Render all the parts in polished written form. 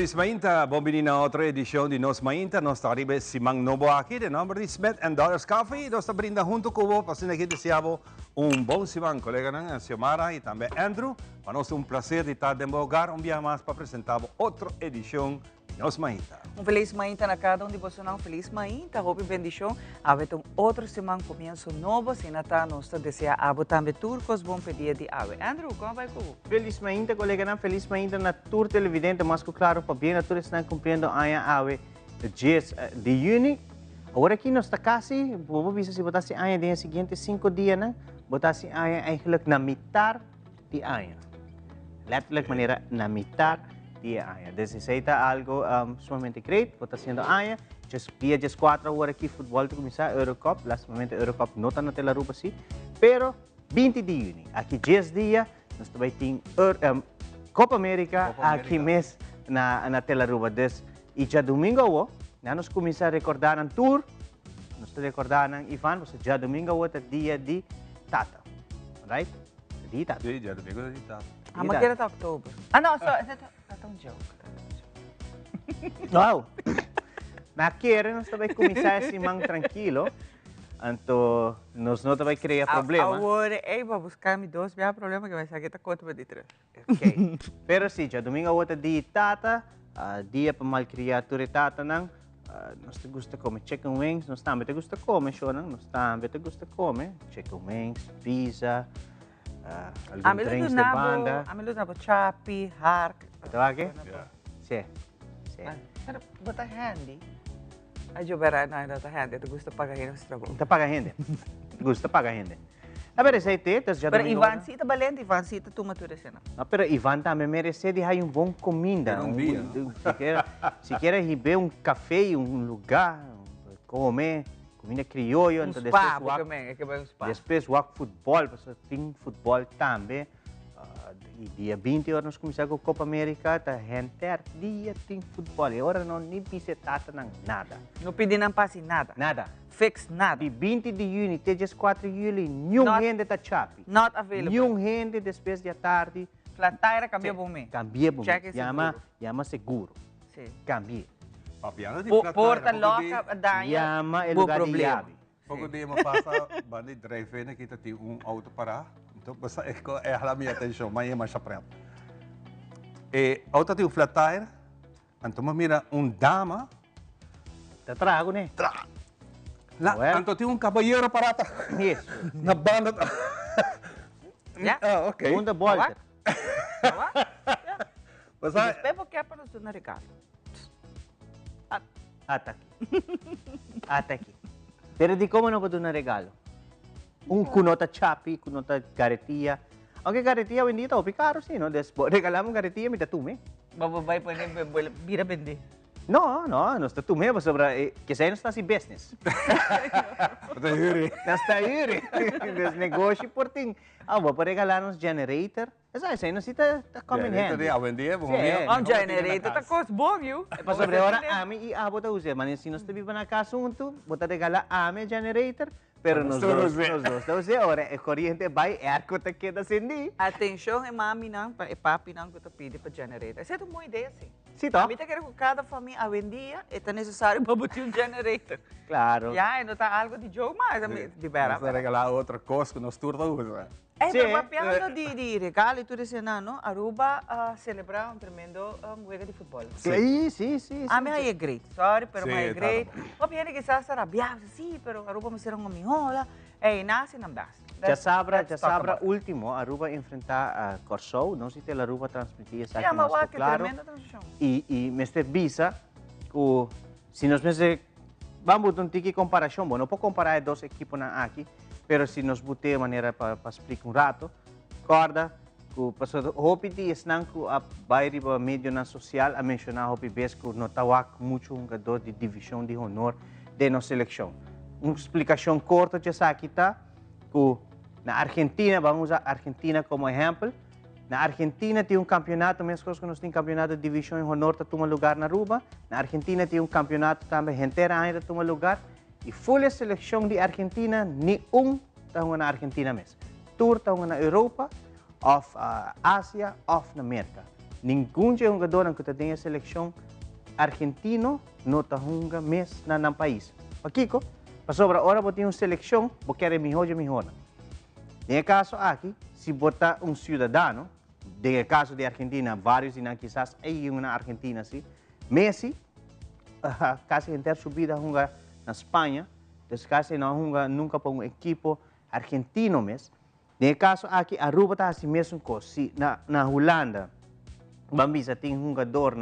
Feliz Mainta, bom-vindo a outra edição de Nos Mainta. Nós estamos si Mang Nobo aqui, de nome de Smith & Dollars Coffee. Nós estamos brindando junto com o para que deseamos bom Simang, colega ng Xiomara e também Andrew. Para nós é prazer de estar em lugar dia mais para apresentar outra edição de Nos Mainta. Feliz Mainta na cada de vocês, Feliz Mainta, hope bendição. Habet outro semana começo novo, se nata nós deseja abo também turcos, bom pedir de ave. Andrew, como vai com? Feliz Mainta, colega na Feliz Mainta na tour televidente, mas claro, para bem na tour estão cumprindo a ave de 10 de junho. Agora aqui nós está quase, vou ver se botar se a dia seguinte 5 dias, não? Botar se a eigenlijk na metade de ano. Letterlijk maneira na metade de ano. Deseja algo sumamente great, botar sendo ano. Dia 4 horas aqui futebol de começar Eurocup, last momento Eurocup não está na tela rupa assim, pero 20 de junho, aqui 10 dias, nós também tem Copa América aqui mês na tela rupa. E já domingo nós começamos a recordar um tour, nós estamos recordando Ivan, você já domingo é dia de Tata, right? Dia de Tata. Sim, já domingo é de Tata. Ah, mas era outubro. Ah, não, só é um joke. Wow. Naquele nós também começar assim mais tranquilo, então nós não também criar problema. Agora, vou buscar-me dois, não há problema que vai sair da conta para dentro. Ok. Pero sim, já domingo é dia de Tata, dia para mal criar tudo Tata não. Nós te gusta comer chicken wings, nós também te gusta comer, não? Nós também te gusta comer chicken wings, pizza, alguns drinks de banda. A melhor nabo chapi, hark. Ito aqui? Sim. Pero bota handy. Ay, eu verá na nota handy, tu gusta pagar no estrago. Tá paga gente. Gusta paga gente. Pero esse aí já pero Ivan Sita valente, Ivan Sita tu matura cena. Pero Ivan também merece de ter bom comida. Se quer beber café, lugar, comer, comida criolla, então depois também, é que vai spa. Depois futebol, porque tem futebol também. E dia 20 horas nós começamos com a Copa América, tá renter, dia tem futebol. E agora não nem visitata nada. Não pedi não passe nada. Nada. Fix nada. De 20 de junho até 4 de julho, nenhum gente está chapi. Not available. Nenhum gente depois da tarde. Flataira cambia bom me. Cambia bom. Chama seguro. Sim. Cambia. Papiano de Porta loca, daia. Chama é lugar de llave. Pouco dia mapasa, bani drive na kita ti auto para. Então, basta é a minha atenção, mas é mais aprendo. Auto tem flat tire, então mira dama. Te trago, né? Então tem caballeiro parata. Isso. Na banda. Yeah. Ok. Segunda volta. Basta. Espero que é para nos dar regalo. Até aqui. Pero di como não pode dar regalo? Kunota chapi, kunota garetia. Aunque garetia vendida o caro, sim, não? Regalamos garetia, me dá tu, me? Bababay pa niya, bira bendi. No, não está tu mesmo sobre que sai não está assim business. Não está yuri. Des negócio por ting. Vou para regalar uns generator. Essa aí não está coming hand. Generator de vendia, bom. Generator tá cost bom, viu? Para sobre hora ame e bota usar, mas se nós vive na casa junto, bota regalar ame generator. Pero nos dois, ora é corrente vai arco te queda sem. Atenção, é mami não, é papi não que te pede para generator. Essa é uma boa ideia, sim. Sim, tá? A mim tá querendo que cada família a vendia é necessário para botar generator. Claro. Já, não tá algo de jogo mais, de vera. Vamos regalar outra coisa que nós turda usa. Pero mapeando de regalo e tudo isso, não? Aruba celebrar tremendo juego de futebol. Sim. A minha é great. Sorry, pero minha é great. O piano quizás será biasa, sim, pero Aruba me será uma mihola. Nasce não dá. Já sabra, último, Aruba enfrentar a Corsou, não sei se a Aruba transmitir isso aqui, mas claro. E Mr. Visa, se nós vamos ter uma comparação, não pode comparar dois equipos aqui, pero se nós botar de maneira para explicar rato, corda, que hopi di isnang ko bayri ba medyo na social a mencionar hopi bes ko notawak muito um gador de divisão de honor de nossa seleção. Uma explicação curta de essa aqui tá, que na Argentina, vamos usar a Argentina como exemplo, na Argentina tem campeonato, mesmo que nós temos campeonato de divisão de honor que toma lugar na Aruba, na Argentina tem campeonato também inteira ainda toma lugar, e full seleção de Argentina, nenhum está na Argentina mesmo. Tour está na Europa, of Ásia, of na América. Ningún jogador que tenha seleção argentino não está jogando mês no país. Pakiko, para sobra hora você tem uma seleção, você quer melhor e melhor. No caso aqui, se botar um cidadão, no caso de Argentina, vários e quizás aí na Argentina, sim, Messi, quase inteira subida joga na Espanha, então quase não joga nunca para um equipo argentino mesmo. No caso aqui, Aruba está assim mesmo coisa. Na Holanda, Bambisa tem um jogador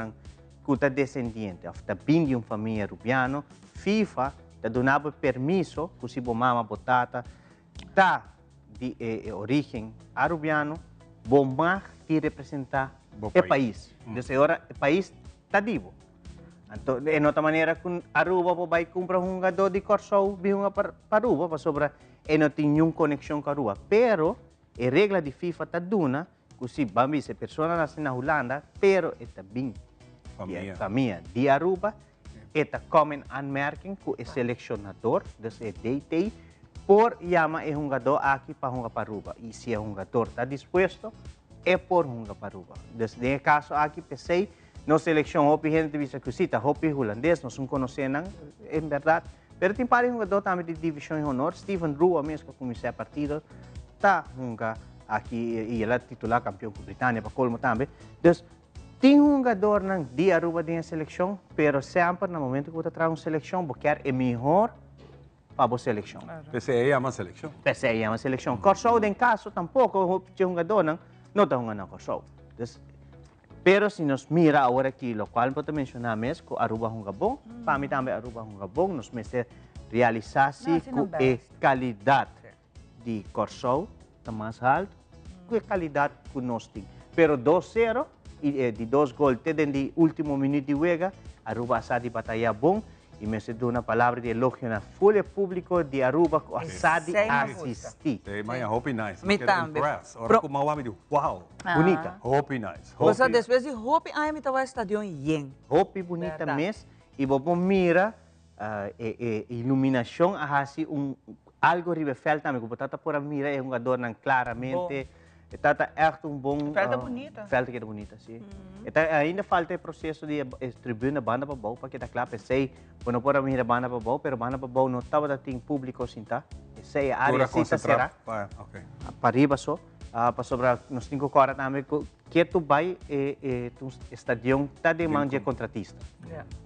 que está descendente, está vindo de uma família rubiana, FIFA está dando permisso que se mama botata, está de origem arubiano, bombar e representar o país. Então agora o país está vivo. Então, de outra maneira, com Aruba vai comprar um jogador de Corsou, vinha para Aruba, para sobra, e não tem nenhuma conexão com Aruba. Pero, a regra de FIFA está dando, que se a pessoa nasce na Holanda, pero está bem, família de Aruba, está como anmerking que o selecionador, então é DT, por chamar o jogador aqui para jogar para Aruba. E se o jogador está disposto, é por jogar para Aruba. Então, nesse caso aqui, pensei, na seleção, hopi gente visa que cita, hopi holandês, nós não conhecemos, é verdade. Mas tem vários jogadores também de divisão de honor. Steven Rua, mesmo que comecei a partida, está jogando aqui, e ele é titular campeão com a Britânia, para colmo também. Então, tem um jogador de Aruba na seleção, mas sempre, no momento que você traz uma seleção, você quer o melhor para a seleção. PCE é uma seleção. PCE é uma seleção. Corsou, em caso, tampouco, o jogador não está jogando na Corsou. Pero se nos mira agora aqui, o qual pode mencionar mesmo, que Aruba joga bom, para mim também Aruba joga bom, nos meses realizar-se com a qualidade de Corsou, está mais alto, com a qualidade que nós temos. Pero 2-0, de 2 gols, até no último minuto de jogo, Aruba está de batalha bom, e me dou uma palavra de elogio na folha pública de Aruba, que está de assistir. Sim, mas hope nice. Me também. Ora, como eu amigo, wow. Bonita. Hope nice. Você depois de Hope, ai, me estava estadio em Hope bonita mesmo, e você mira a iluminação, assim, algo ribefelta, também, que você por mira é um jogador claramente, está echt bom. Felta bonita. Felta que é bonita, sim. Ainda falta o processo de distribuir na banda para bom, para que está claro, sei, quando por mira banda para bom, pero banda para bom não estava tem público assim, tá? Sei a área assim será. Para riba só, para sobrar nos 5 horas também que tu vai tu estadio está de mão de contratista.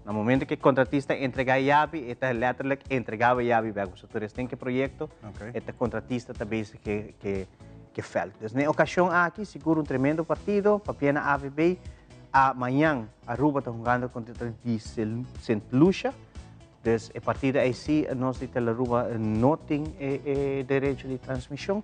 No momento que o contratista entregar a chave, está letterlijk entregava a chave para você. Então, tem que projeto, este contratista também que felt. Então, na ocasião aqui, seguro tremendo partido, para pena AVB, amanhã Aruba está jogando contra o St. Lucia. Então, a partir daí, nós de Aruba não tem direito de transmissão,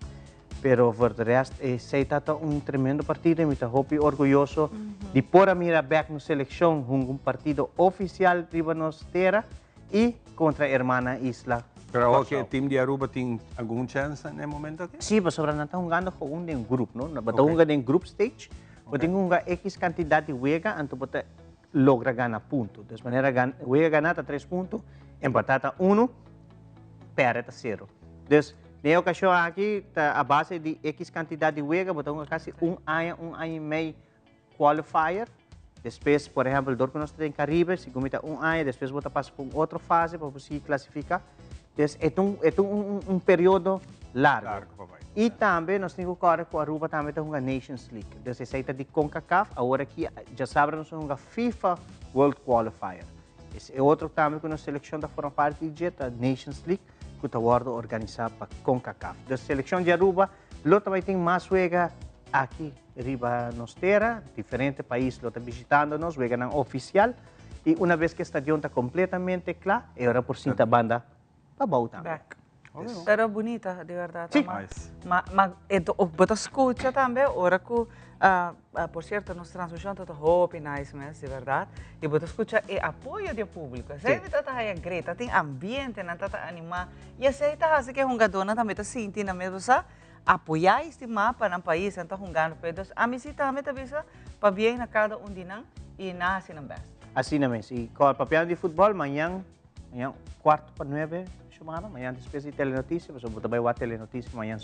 pero por o resto, sei que está tremendo partido, e me estou orgulhoso de pôr a mira back na seleção, partido oficial de nós terra e contra a irmã Isla. Pero o time de Aruba tem alguma chance no momento aqui? Sim, mas sobra nata jogando com um grupo, não? Bata jogando em group stage, bata jogando X quantidade de juega, então bata logra ganhar ponto. De maneira juega ganhar 3 pontos, empatada 1, perde 0. Então, na ocasião aqui, a base de X quantidade de juega, bata quase um ano e meio qualifier. Depois, por exemplo, o que nós temos em Caribe, se comita um ano, depois bota passa por outra fase para você classificar. É um período largo. E também nós temos agora com a Aruba também tem uma Nations League. Então, se aceita de CONCACAF, agora aqui já sabe nós temos uma FIFA World Qualifier. Esse é outro também que nós seleção da forma parte de a Nations League, que está organizado para CONCACAF. Então, a seleção de Aruba, lá também tem mais juega aqui, riba nos terra, diferentes países lá visitando nós, juega não oficial. E uma vez que o estádio está completamente claro, é hora por cinta banda. Pero bonita, de verdade. Sí. Mas você escuta também, ora que, por certo, nos transmissão está hope nice mesmo, de verdade. E você escuta o apoio do público. Se ele está aí grita, tem ambiente, não está animar. E se ele está assim que é jogador, também está sentindo mesmo, sabe? Apoiar este mapa no país, então jogando pedos. A mim também está visa para bem na cada de nós e nasce no best. Assim mesmo. E com o papel de futebol, amanhã 8:45, amanhã depois de telenotícia, porque eu também vou a telenotícia amanhã,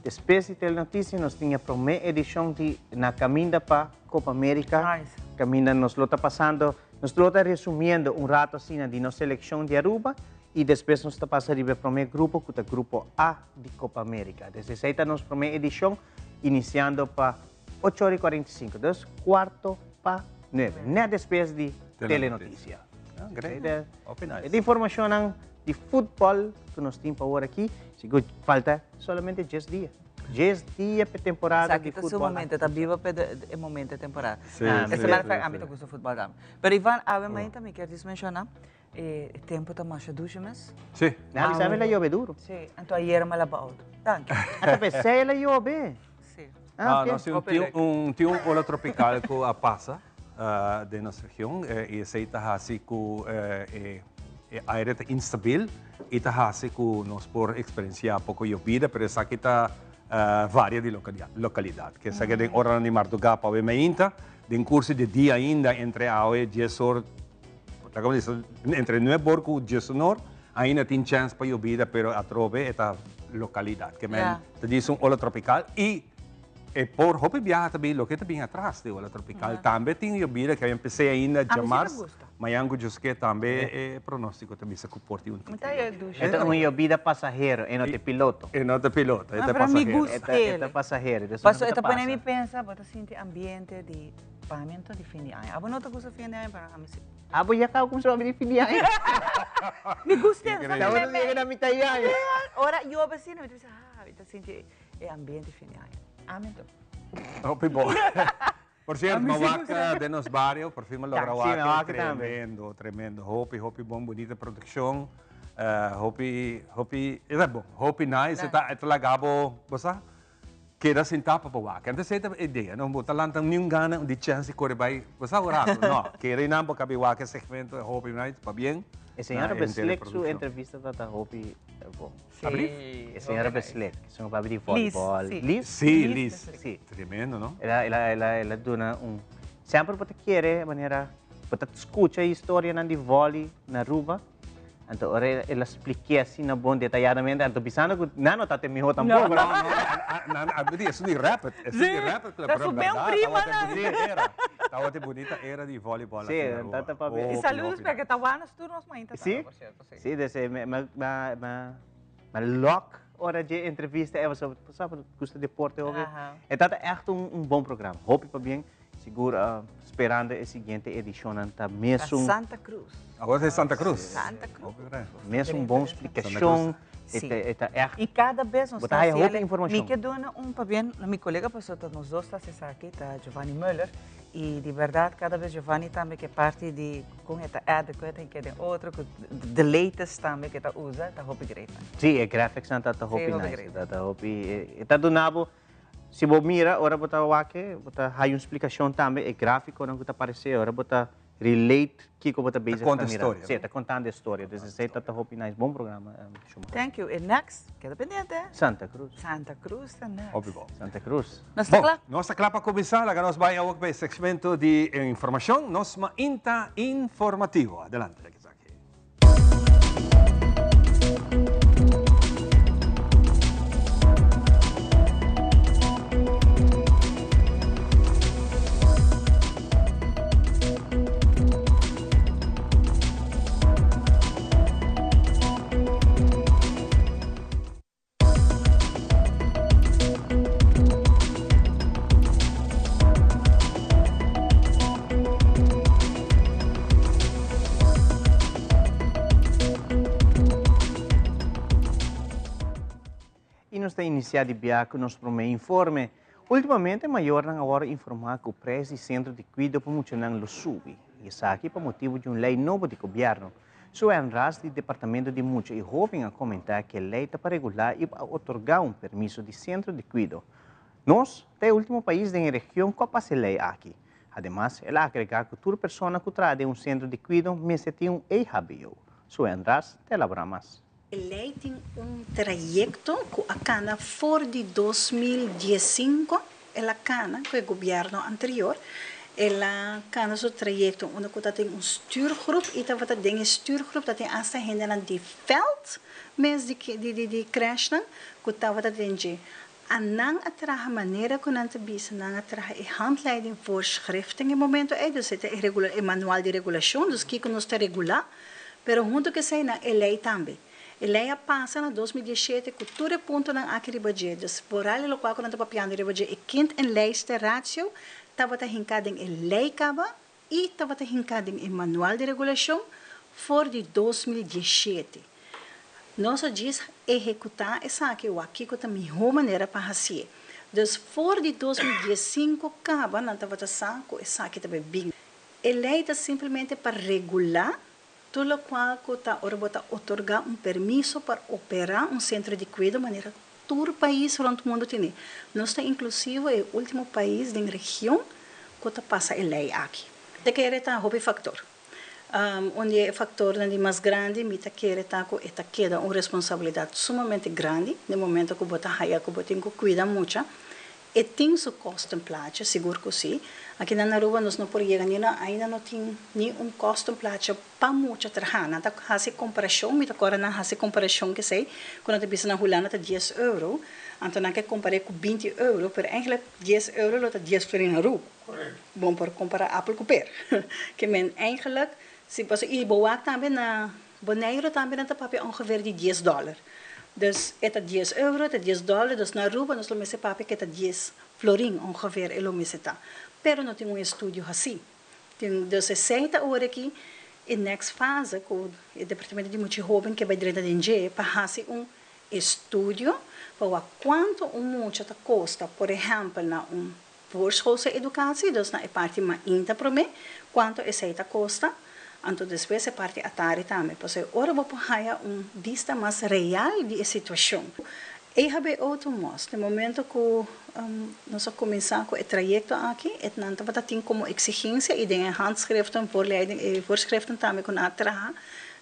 Depois de Telenotícia, nós tínhamos a primeira edição na caminda para Copa América. Nice. Caminda nos lo está passando, nos lo está resumindo rato assim de nossa seleção de Aruba e depois nos está passando para o primeiro grupo, que é o grupo A de Copa América. Desde essa é a nossa primeira edição, iniciando para 8h45, dos quarto para 9, nem depois de Telenotícia. Great. É informação de futebol que nós temos agora aqui, falta somente 10 dias. 10 dias para a temporada de futebol. Esse momento está vivo para o momento da temporada. Essa semana foi âmbito do futebol também. Mas Ivan, a também quer mencionar, o tempo está mais 2 meses. Sim. Não, sabe la lluvia duro. Sim, então ayer me lavou. Danke. Até pensei la lluvia. Sim. Nós temos um ola tropical que a passa de nossa região e esse está assim com aire instável e está assim com nós por experiência pouco llovida, mas essa aqui está varia de localidade. Que essa que tem hora de madrugada para ver mainta, de curso de dia ainda entre a e 10 horas, entre 9 horas e 10 horas, ainda tem chance para llovida, pero a trove esta localidade. Que te diz ola tropical e por hopi viaja também, lo que também atrás de ola tropical, também tem llovida que eu empecé ainda a chamar, mas eu acho que também pronóstico também se comporta um pouco. Esta é uma llovida passageira, e não de piloto. E não de piloto, é para mim passageiro. gusta Esta passageira. Passo, esta põe me pensa, bota sentir ambiente de pagamento de fim de ano. A não te gusta fim de ano para mim. Ah, vou já cá como se vai de fim de ano. Me gusta. Não, não chega na mitad de ano. Ora, eu assim, me diz, eu sentir ambiente de fim de ano. Amém. Hopi bom. Por cierto, Mahuaca de nos barrios, por fin me logra Mahuaca, tremendo, tremendo. Hopi bom, bonita produção. Hopi é bom, Hopi nice, está lagabo, basta? Queda sem tapa para Mahuaca. Antes essa ideia, não botar lá nenhum gana de chance correr vai, basta o rato, não. Queda não para que Mahuaca segmento Hopi nice, para bem. A senhora Beslek, sua entrevista está Hopi bom. Sim. A senhora Beslek, que são para abrir futebol. Liz? Sim, Liz. Tremendo, não? Ela dona sempre para querer maneira para escutar a história de vôlei na Aruba. Então, ela explica assim na bom detalhadamente. Então, pensando que não está tendo melhor também. Não. Isso de rapid. Isso de rapid. Está bem prima, Estava bonita era de voleibol. Sim, está para ver. E saludos para que estavam nos turnos mais sim, por certo. Sim, desse lock hora de entrevista é você sabe gosta de deporte hoje. Então é um bom programa. Hope para bem segura esperando a seguinte edição tá mesmo Santa Cruz. Agora é Santa Cruz. Santa Cruz. Mesmo boa explicação. E cada vez nós estamos me quedo para bem, meu colega passou nos dois está aqui, tá Giovanni Müller. E de verdade, cada vez Giovanni também que parte de com esta ad que tem que outro de latest também que está usa, está hopi great. Sim, é graphics não tá hopi nice, tá hopi, está do nabo. Se você mira, agora botar o aqui, botar aí uma explicação também, é gráfico não que tá aparecer, agora botar relate que como botar base conta história. Sim, tá contando a história. Desde tá hopi nice, bom programa. Thank you. And next, queda pendente. Santa Cruz. Santa Cruz next. Hopi bom. Santa Cruz. Nós está para começar, agora nós vamos ao segmento de informação, nós inta informativo. Adelante, aqui. Está iniciado o nosso primeiro informe. Ultimamente, maior não agora informar que o preço e centro de cuidado para muito não sube. E isso aqui por motivo de uma lei nova do governo. Só é um ras do departamento de muito e jovem a comentar que a lei está para regular e para otorgar um permisso de centro de cuidado. Nós, é o último país da região que passa a lei aqui. Además, ela agrega que toda pessoa que traz um centro de cuidado merece ter um EHBO. Só é um ras de elaborar mais. A lei tem trajeto que a cana for de 2015, ela cana com o governo anterior, ela cana seu trajeto onde que tem stuurgroep e dat wat ding stuurgroep dat tem essa renda de veld, mas de crash não, que dat wat tem Anang atraha maneira com ante bisa, nang atraha e handleiding voorschriften em momento dus het e manual de regulação, dus que nos te regular, pero junto que sei na lei também. A lei passa na 2017 com todo ponto na aquele budget, dus vooral lo qual quando papiando de budget e kind en lijst ratio, tava ta hinkading e lei kaba e tava ta hinkading e manual de regulação voor de 2017. Nós diz executar essa que o aqui com a melhor maneira para fazer. Dus voor de 2015 acaba não estava saco essa que também bem. A lei é simplesmente para regular tudo o qual está otorgar permisso para operar centro de cuidado de maneira todo o país durante o mundo tem. Nós está inclusive o último país da região que está passa a lei aqui. De que era hobby factor. Onde é o fator mais grande, mita querer esta queda uma responsabilidade sumamente grande no momento que você haya que você tem que cuidar muito e tem seu custo em plata, seguro que sim. Aqui na Aruba nós não podemos ainda não tem nenhum custo em plata para muito trabalhar. Não está fazendo comparação, mita agora não faz comparação que sei quando você pensa na Holanda está 10 euro, então não quer comparar com 20 euro, mas eigenlijk 10 euro está 10 florins na Aruba. Bom para comparar Apple com pera, que men eigenlijk se você e boa também na boneiro também na papel ongeveer de $10. Dus het 10 euro, het $10, dus na Aruba nós lomesse papel que het 10 florin ongeveer elo meseta. Pero não tem estudo assim. Tem dus 60 horas aqui e next fase com o departamento de muito jovem que vai direto de NG para fazer estudo para quanto muito custa, por exemplo, na voorschoolse educatie, dus na parte mais inta para mim, quanto essa custa. Então, depois a parte atari também. Porque agora vou ter vista mais real da situação. E habe outro mas no momento que nós começamos com o trajeto aqui, não tem como exigência e tem handschriften, voorschriften também com a traha.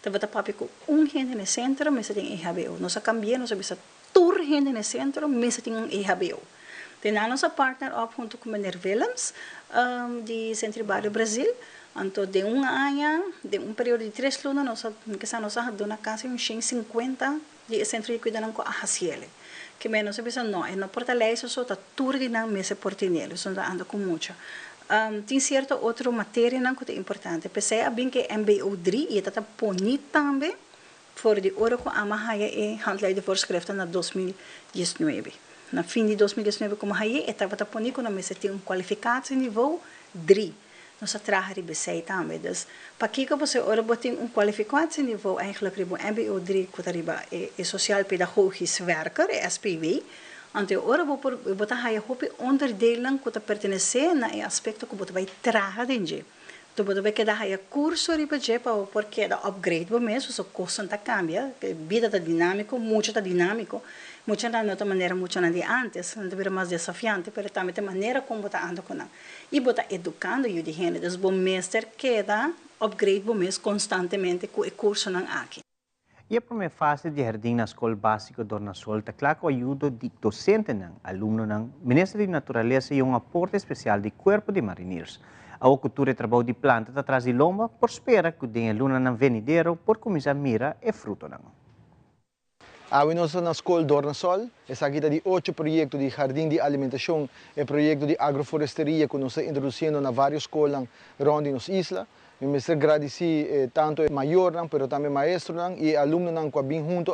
Tava papi com gente no centro, mas tem EHBO. Nós cambiamos, nós bisa tour gente no centro, mas tem EHBO. Tem a nossa partner op junto com o Meneer Willems, de Centro Barrio Brasil. Então, de ano, de período de 3 lunas, nós damos quase uns 50 de centro de cuidado com a Haciele. Que menos se pensa, não, não fortalece só, está tudo de não mesa portinelo, só anda com muito. Tem certa outra matéria que é importante. Pensei a bem que MBO3 e está poni também, for de hora com a Mahaya e handlei de voorschriften na 2019. Na fim de 2019, como Mahaya, estava poni com a mesa tem qualificatie nível 3. Nós trabalhamos bij também. Dus, para que você ora botem kwalificatieniveau eigenlijk ribo MBO3 que riba é sociaal-pedagogisch werker, é SPW. Então, ora bota haja hopi onderdelen que pertenece na aspecto que bota vai trabalhar dentro. Então, bota vai quedar haja curso riba je para porque da upgrade bo mesmo, so custo tá cambia, vida tá dinâmico, muito tá dinâmico. Mucha na outra maneira, muito na de antes, não devia mais desafiante, mas também a maneira como bota anda com ela. E bota educando o de gente, dus bom mestre queda upgrade bom mês constantemente com o curso não aqui. E a primeira fase de jardim na escola básica Dorna Sol, está claro que ajuda de docente não, aluno não, Ministério de Natureza e aporte especial de Corpo de Marinheiros. A cultura de trabalho de planta está atrás de lomba, por espera que o aluno não venideiro por começar a mira e fruto não. Nós na escola Dorna Sol, essa aqui de 8 projetos de jardim de alimentação e projeto de agroforesteria que nós estamos introduzindo na várias escolas onde nos isla. Eu me agradeci tanto o maior, mas também o maestro e alunos que vêm junto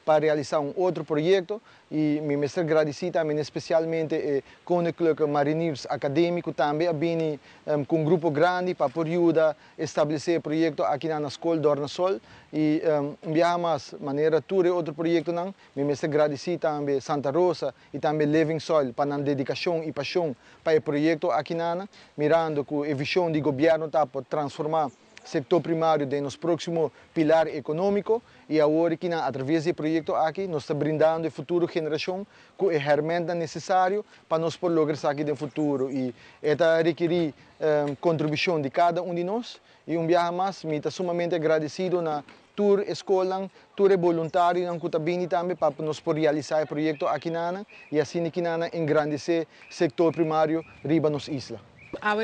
para realizar outro projeto. E me agradeci também especialmente com o Clube Marinheiros Acadêmico também vem com um grupo grande para ajudar a estabelecer projeto aqui na escola Dorna Sol. E enviamos maneira tudo outro projeto não. Me agradeci também Santa Rosa e também Living Soil para a dedicação e paixão para o projeto aqui na mirando que a visão do governo está para transformar o setor primário de nos próximo pilar econômico e agora que através do projeto aqui nós estamos brindando a futura geração com a ferramenta necessária para nós poder lograr aqui no futuro e esta requer contribuição de cada de nós e viagem mais me está sumamente agradecido na tour escola, tour voluntário que também também para nós poder realizar o projeto aqui na e assim que na engrandecer o setor primário riba nos isla.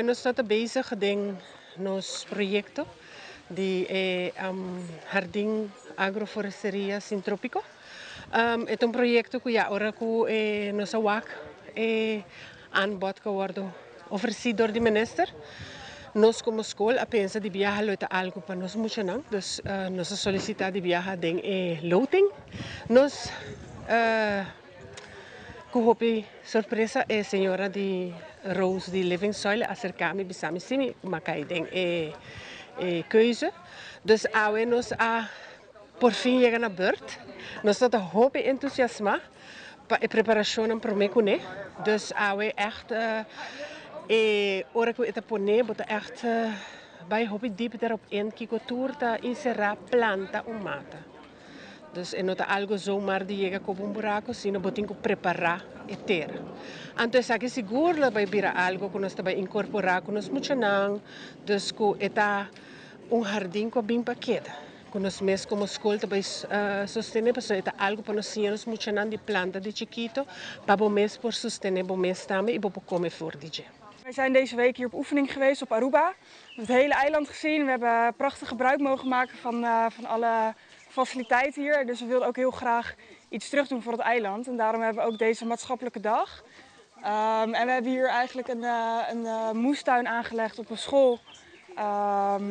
Nós estamos bezig com nosso projeto de Jardim Agroforesteria Sintrópico. Het is een project que ahora nos awak aanbod geworden ofrecido door de minister. Nós como escola pensa de viajar luta algo para nós muito não, dus nós solicitar de viajar den loting. Nós kuhopi surpresa senhora de Rose de Living Soil acercar-me bisami simi makai den keuze. Dus awe nós por fim chega na beurt. Nós estamos hoop entusiasma para a preparação para me conhecer. Dus awe echt ora que eta pone bota echt bij hobby diep daarop in kiko toerta inserar planta ou mata. Dus é nota algo zomaar die chega com um buraco, sino botin que preparar e ter. Então é que seguro vai virar algo que nós vai incorporar com nós muito não, dus que eta jardim com bem paqueta. Que nós mesmos como escola vai sostener, porque eta algo para nós senhores muito não de planta de chiquito, para o mês por sostener o mês também e para comer fora de dia. We zijn deze week hier op oefening geweest op Aruba. We hebben het hele eiland gezien. We hebben prachtig gebruik mogen maken van alle faciliteiten hier. Dus we wilden ook heel graag iets terug doen voor het eiland. En daarom hebben we ook deze maatschappelijke dag. En we hebben hier eigenlijk een moestuin aangelegd op een school.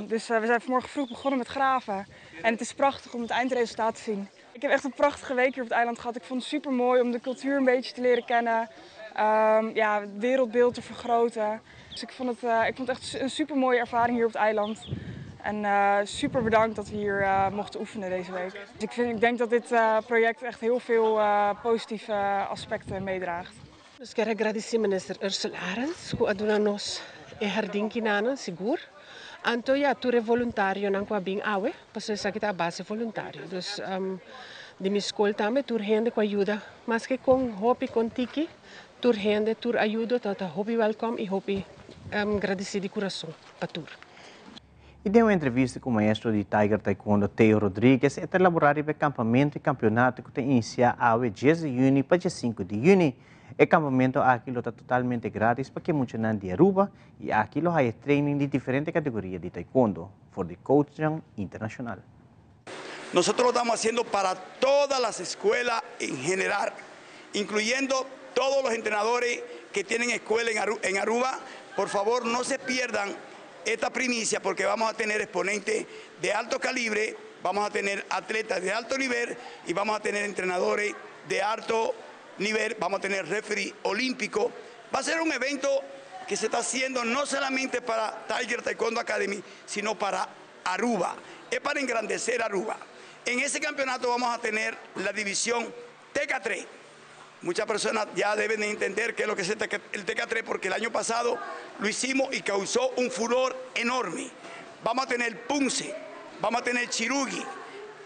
Dus we zijn vanmorgen vroeg begonnen met graven. En het is prachtig om het eindresultaat te zien. Ik heb echt een prachtige week hier op het eiland gehad. Ik vond het super mooi om de cultuur een beetje te leren kennen. Het wereldbeeld te vergroten. Dus ik vond het echt een super mooie ervaring hier op het eiland. En super bedankt dat we hier mochten oefenen deze week. Dus ik denk dat dit project echt heel veel positieve aspecten meedraagt. Dus quero agradecer minister Ursula Arens, que aduna-nos jardim kinana, seguro. Então, tu é voluntário não com a bem awe, porque isso aqui tá a base voluntário. Dus de minha escola também, tu rende com ajuda, mas que com hopi, com tiki, tu rende, tu ajuda, tu hopi welcome e hopi agradecer de coração para tu. E deu uma entrevista com o maestro de Tiger Taekwondo, Theo Rodrigues, e elaborar o acampamento e campeonato que tem iniciado a 10 de junho para 5 de junho. O acampamento aqui está totalmente grátis para que muitos não de Aruba e aqui há training de diferentes categorias de Taekwondo, por de coaching internacional. Nosotros lo estamos haciendo para todas las escuelas en general, incluyendo todos los entrenadores que tienen escuela en Aruba. Por favor, no se pierdan esta primicia porque vamos a tener exponentes de alto calibre, vamos a tener atletas de alto nivel y vamos a tener entrenadores de alto nivel, vamos a tener referee olímpico. Va a ser un evento que se está haciendo no solamente para Tiger Taekwondo Academy, sino para Aruba. Es para engrandecer Aruba. En ese campeonato vamos a tener la división TK3. Muchas personas ya deben de entender qué es lo que es el TK3 porque el año pasado lo hicimos y causó un furor enorme. Vamos a tener Punce, vamos a tener Chirugi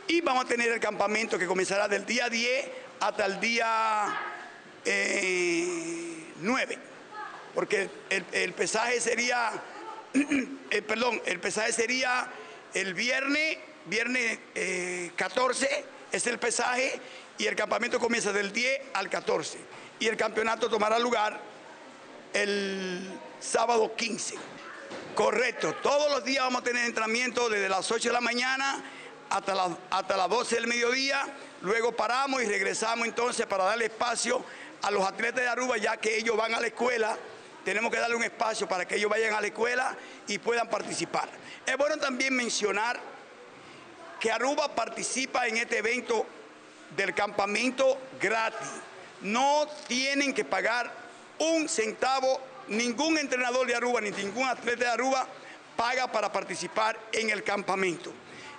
y vamos a tener el campamento que comenzará del día 10 hasta el día 9. Porque el pesaje sería, el pesaje sería el viernes 14 es el pesaje y el campamento comienza del 10 al 14 y el campeonato tomará lugar el sábado 15. Correcto, todos los días vamos a tener entrenamiento desde las 8 de la mañana hasta las 12 del mediodía, luego paramos y regresamos entonces para darle espacio a los atletas de Aruba ya que ellos van a la escuela. Tenemos que darle un espacio para que ellos vayan a la escuela y puedan participar. Es bueno también mencionar que Aruba participa en este evento del campamento gratis. No tienen que pagar un centavo, ningún entrenador de Aruba ni ningún atleta de Aruba paga para participar en el campamento.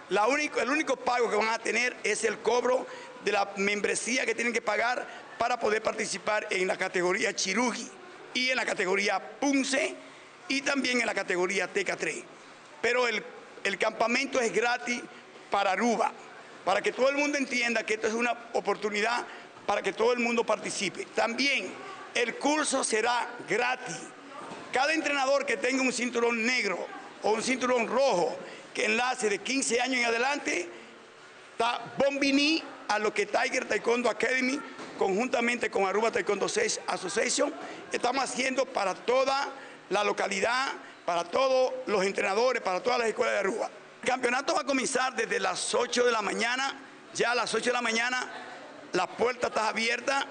El único pago que van a tener es el cobro de la membresía que tienen que pagar para poder participar en la categoría Chirugi y en la categoría Punce y también en la categoría TK3. Pero el campamento es gratis para Aruba, para que todo el mundo entienda que esto es una oportunidad para que todo el mundo participe. También el curso será gratis. Cada entrenador que tenga un cinturón negro o un cinturón rojo que enlace de 15 años en adelante, está bombini a lo que Tiger Taekwondo Academy, conjuntamente con Aruba Taekwondo Association, estamos haciendo para toda la localidad, para todos los entrenadores, para todas las escuelas de Aruba. El campeonato va a comenzar desde las 8 de la mañana, ya a las 8 de la mañana la puerta está abierta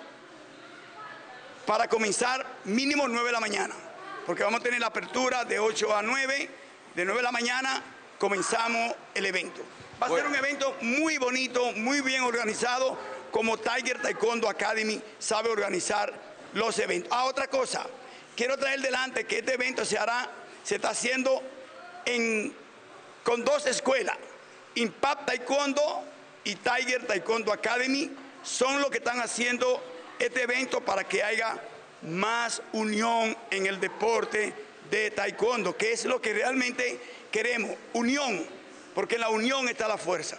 para comenzar mínimo 9 de la mañana, porque vamos a tener la apertura de 8 a 9, de 9 de la mañana comenzamos el evento. Va a ser un evento muy bonito, muy bien organizado, como Tiger Taekwondo Academy sabe organizar los eventos. Otra cosa, quiero traer delante que este evento se está haciendo con 2 escuelas, Impact Taekwondo y Tiger Taekwondo Academy, son los que están haciendo este evento para que haya más unión en el deporte de taekwondo, que es lo que realmente queremos, unión, porque en la unión está la fuerza.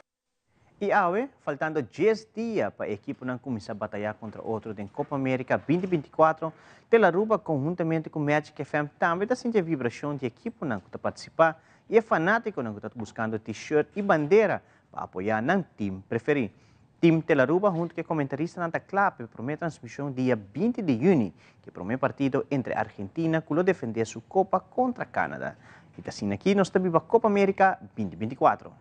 E awe, faltando 10 dias para a equipe não começar a batalhar contra outro em Copa América 2024, Telaruba, conjuntamente com Magic FM, também está sentindo a vibração de equipe não que está participar e é fanático não que está buscando t-shirt e bandeira para apoiar não time preferido. Team Telaruba, junto com o comentarista Nanta Clape, promete transmissão dia 20 de junho, que promete partido entre Argentina, que defender sua Copa contra Canadá. E assim aqui, nós estamos viva Copa América 2024.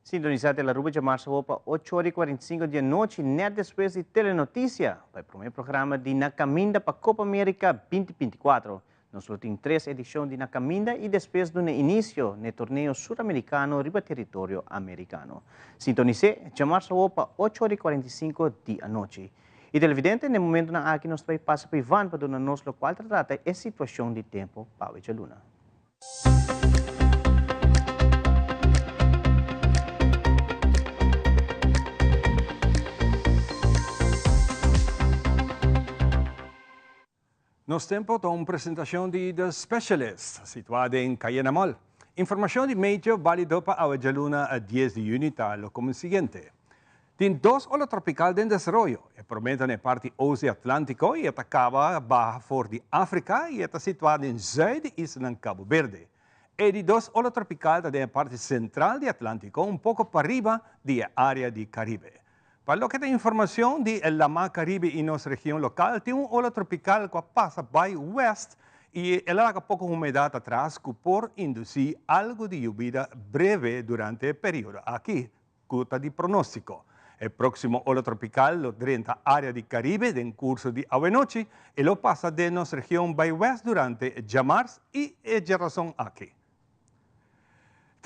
Sintonizar Telaruba de março para 8h45 da noite, net depois de Telenotícia, para o primeiro programa de Na Caminda para a Copa América 2024. Nós temos 3 edições de Na Caminda e depois do início no torneio sul-americano riba território americano. Sintonizar de março para 8h45 da noite. E televidente, no momento na aqui nós vamos passar para Ivan para dar nos qual trata a situação de tempo para a luna. Nos tempo de uma apresentação de The Specialist, situada em Cayena Mall. Informação de médio válido para a luna a 10 de junho, tal como o seguinte. Tem 2 olas tropicais em desenvolvimento, promete na parte oeste atlântico e acaba baja for de África e está situada em zuid e isla Cabo Verde. E de 2 olas tropicais na parte central do Atlântico, pouco para arriba da área do Caribe. Para lo que tem informação de la Mar Caribe e nossa região local, tem ola tropical que passa by west e ela há pouco umidade atrás que por induzir algo de lluvia breve durante o período. Aqui, cuta de pronóstico. O próximo ola tropical lo drenta área do Caribe em curso de noite e lo passa de nossa região by west durante março e é a razão aqui.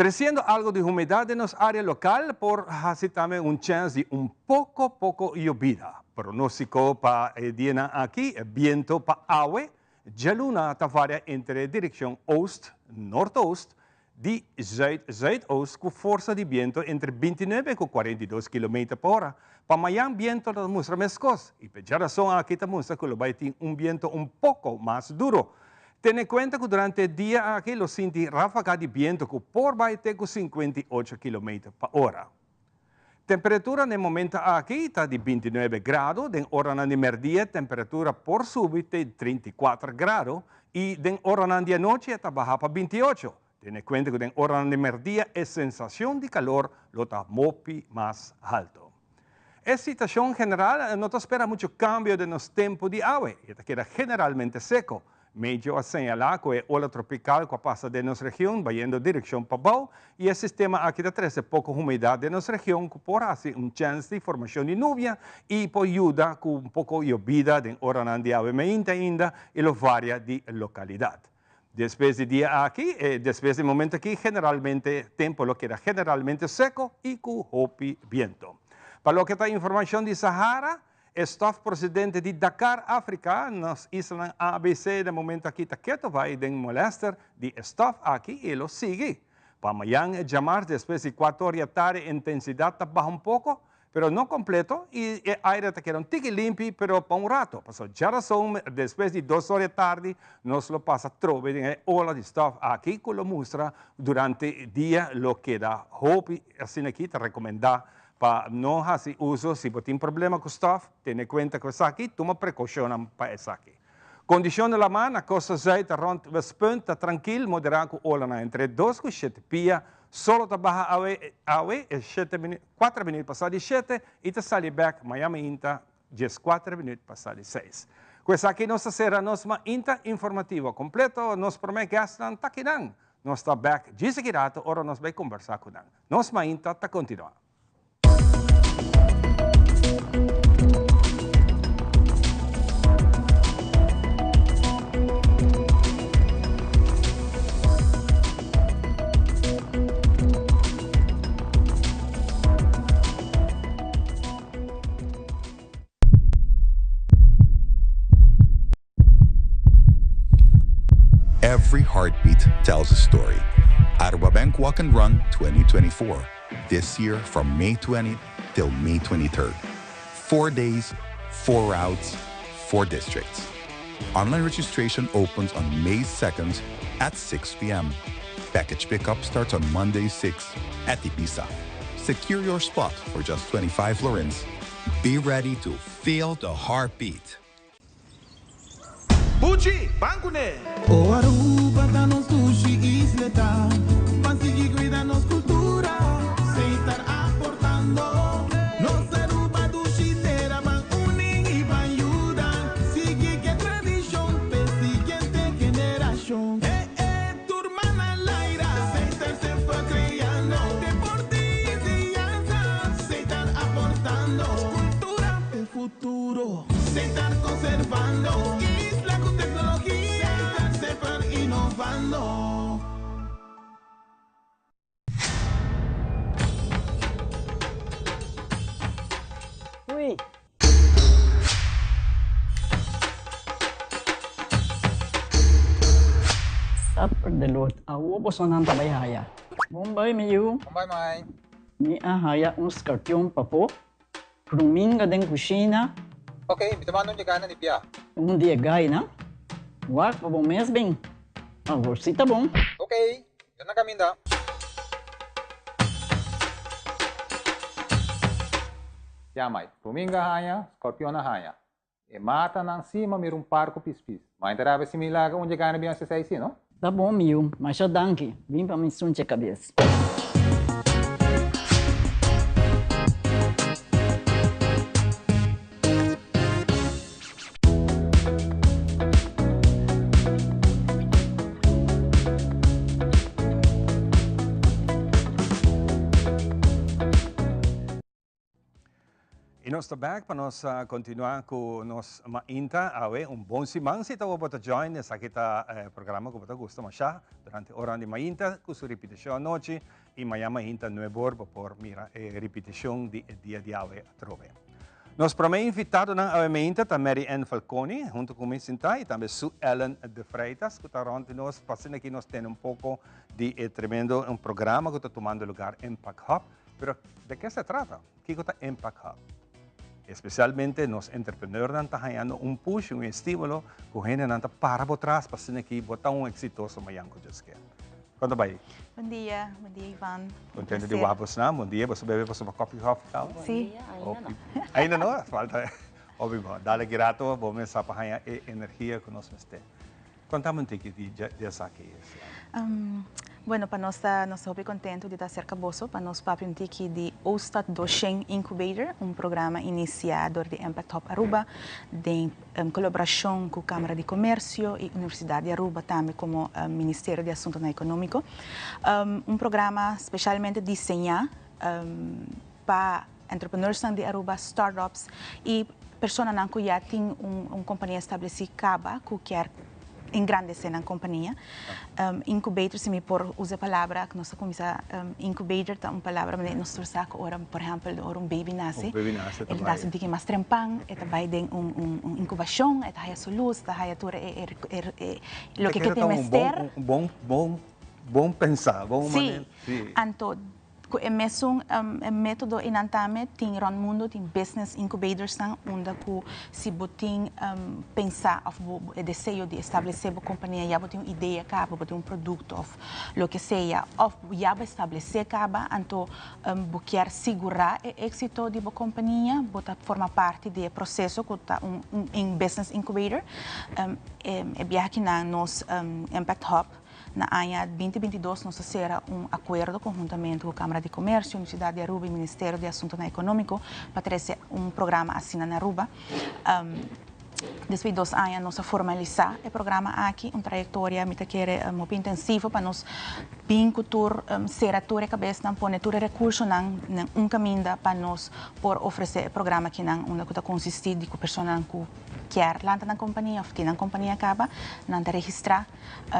Creciendo algo de humedad en nuestra área local, por así también un chance de poco lluvia. Pronóstico para el día aquí, viento para agua, la luna varia entre dirección oeste-nordoeste, de zuid-zuidoost, con fuerza de viento entre 29 y 42 km por hora. Para mañana viento nos muestra más cosas, y por esa razón aquí te muestra que va a tener un viento un poco más duro. Ten en cuenta que durante el día aquí lo siente ráfaga de viento que por baite con 58 km por hora. Temperatura en el momento aquí está de 29 grados, en hora de mediodía temperatura por subir de 34 grados y en hora de noche está baja para 28. Ten en cuenta que en hora de mediodía la sensación de calor lo está muy más alto. En situación general no te espera mucho cambio de los tiempos de agua, y queda generalmente seco. Medio a señalar que la ola tropical que pasa de nuestra región va yendo dirección para abajo y el sistema aquí de 13 poca humedad de nuestra región que por hacer un chance de formación de lluvia y por ayuda con un poco de lluvia en hora de aumenta ainda y lo varia de localidad. Después de día aquí, después del momento aquí, generalmente tiempo lo queda generalmente seco y con hopi viento. Para lo que está información de Sahara, staff presidente de Dakar, África, nos hizo un ABC de momento aqui está quieto, vai de molestar de staff aqui e lo sigue. Para amanhã llamar después de 4 horas de tarde, intensidad baja un poco, pero no completo, y el aire te queda un tique limpio, pero para un rato. Pasó ya razón, después de 2 horas de tarde, nos lo pasa trove de ola de staff aquí, que lo muestra durante el día, lo que da hope, así aquí te recomenda para no hacer uso, si tienes problema con staff, ten en cuenta que es aquí, toma precaución para eso aquí. Condición de la mano, cosa zeita rond wespunt, tranquilo, moderado, olana entre 2 e 7 pia, solo trabaja awe, 4 minutos passar de 7 e te sali back, Miami Inta, 4 minutos passar de 6. Questa aqui nossa será nossa Inta informativa completo, nos promete gastan takinan, nós está back, diz que rato, ora nós vai conversar com nós. Nossa Inta tá continua. Every heartbeat tells a story. Aruba Bank Walk and Run 2024. This year from May 20th till May 23rd. 4 days, 4 routes, 4 districts. Online registration opens on May 2nd at 6 p.m. Package pickup starts on Monday 6 at Ibiza. Secure your spot for just 25 florins. Be ready to feel the heartbeat. Bucci, bancune! O Aruba dá-nos sushi e isleta, consegui cuidar-nos cultura, sem estar aportando. Nos Aruba do Chiteira van unir e van ajudar, seguir que tradição para siguiente geração. Turma na laira, sem estar sempre criando, deporte e enseñanza, sem estar aportando, cultura e futuro, sem estar conservando. Uy. Supper de Lord. Awo po sonang tabayhaya. Bombay miyu. Bombay mai. Ni ahaya un skartiyon pa po. Prumin ka din kusina. Okay, bitamano niya gana ni Pia. Un dia gay na. Wak pa bong mesbing. Agosita bong. Okay, yun na kami da. Yamay, Puminga haya, Scorpion na haya. E mata ng cima mayroong parko pispis. Mainteraba si Milaga onde gana biyan sa saisi, no? Tá bom, Miu, mas já danke. Vim para me sunte a cabeça. E nós estamos back para nós continuar com nós mainta awe bom simang se tawo bota join nessa kita programa que bota gusta masha durante hora de mainta com sua repetição à noite e amanhã mainta nuevo por mira repetição de dia de awe trove. Nós promete invitado na awe mainta ta Mary Ann Falcone junto com mim sentai e também Sue Ellen de Freitas que está ronde nós passando aqui nós temos pouco de tremendo programa que está tomando lugar Impact Hub, pero de que se trata? Que está Impact Hub? Especialmente nos entrepreneurs estão ganhando push, estímulo, que a gente está para trás, para ser aqui, botar exitoso amanhã com o Jessica. Quanto vai? Bom dia, Ivan. Contente de wapos na, bom dia, você bebe uma coffee coffee? Sim. Ainda não, falta. Óbvio, dale grato, vamos a ganhar energia que nós temos. Contamos um pouco de essa aqui. Bueno, para nós estou contente de estar cerca de você, para nós papel aqui de Ostat Docen Incubator, programa iniciado de Impact Hub Aruba, de colaboração com a Câmara de Comércio e Universidade de Aruba, também como Ministério de Assuntos Econômicos. Programa especialmente desenhado para entrepreneurs de Aruba, startups e pessoas que já têm companhia estabelecida que quer engrandecer na companhia. Incubator, se me por usar a palavra, que nós começamos incubator, tá uma palavra, mas nós torçamos ora, por exemplo, ora baby nasce. Ele nasce um pouquinho mais trempang, e também tem incubação, e tá sua luz, tá aí tudo lo que tem mestre. Bom pensar, bom maneira. Sim, então é mesmo método inantame tem ron mundo tem business incubators onde que se botem pensar o desejo de estabelecer uma companhia já botem uma ideia acaba botem produto ou lo que seja ou já estabelecer acaba então quer segurar o êxito de uma companhia botar forma parte do processo que está business incubator é viagem na nos Impact Hub. Na ano 2022, nós fizemos acordo conjuntamente com a Câmara de Comércio, a Universidade de Aruba e o Ministério de Assuntos Econômicos para trazer programa assim na Aruba. Depois de 2 anos, nós formalizar o programa aqui, trajetória muito muito intensiva para nós bem cultura, ser a tua cabeça, pôr a recurso num caminho para nós por oferecer o programa que onde consiste de que a pessoa quer lá na companhia, ou que na companhia acaba, não registrar,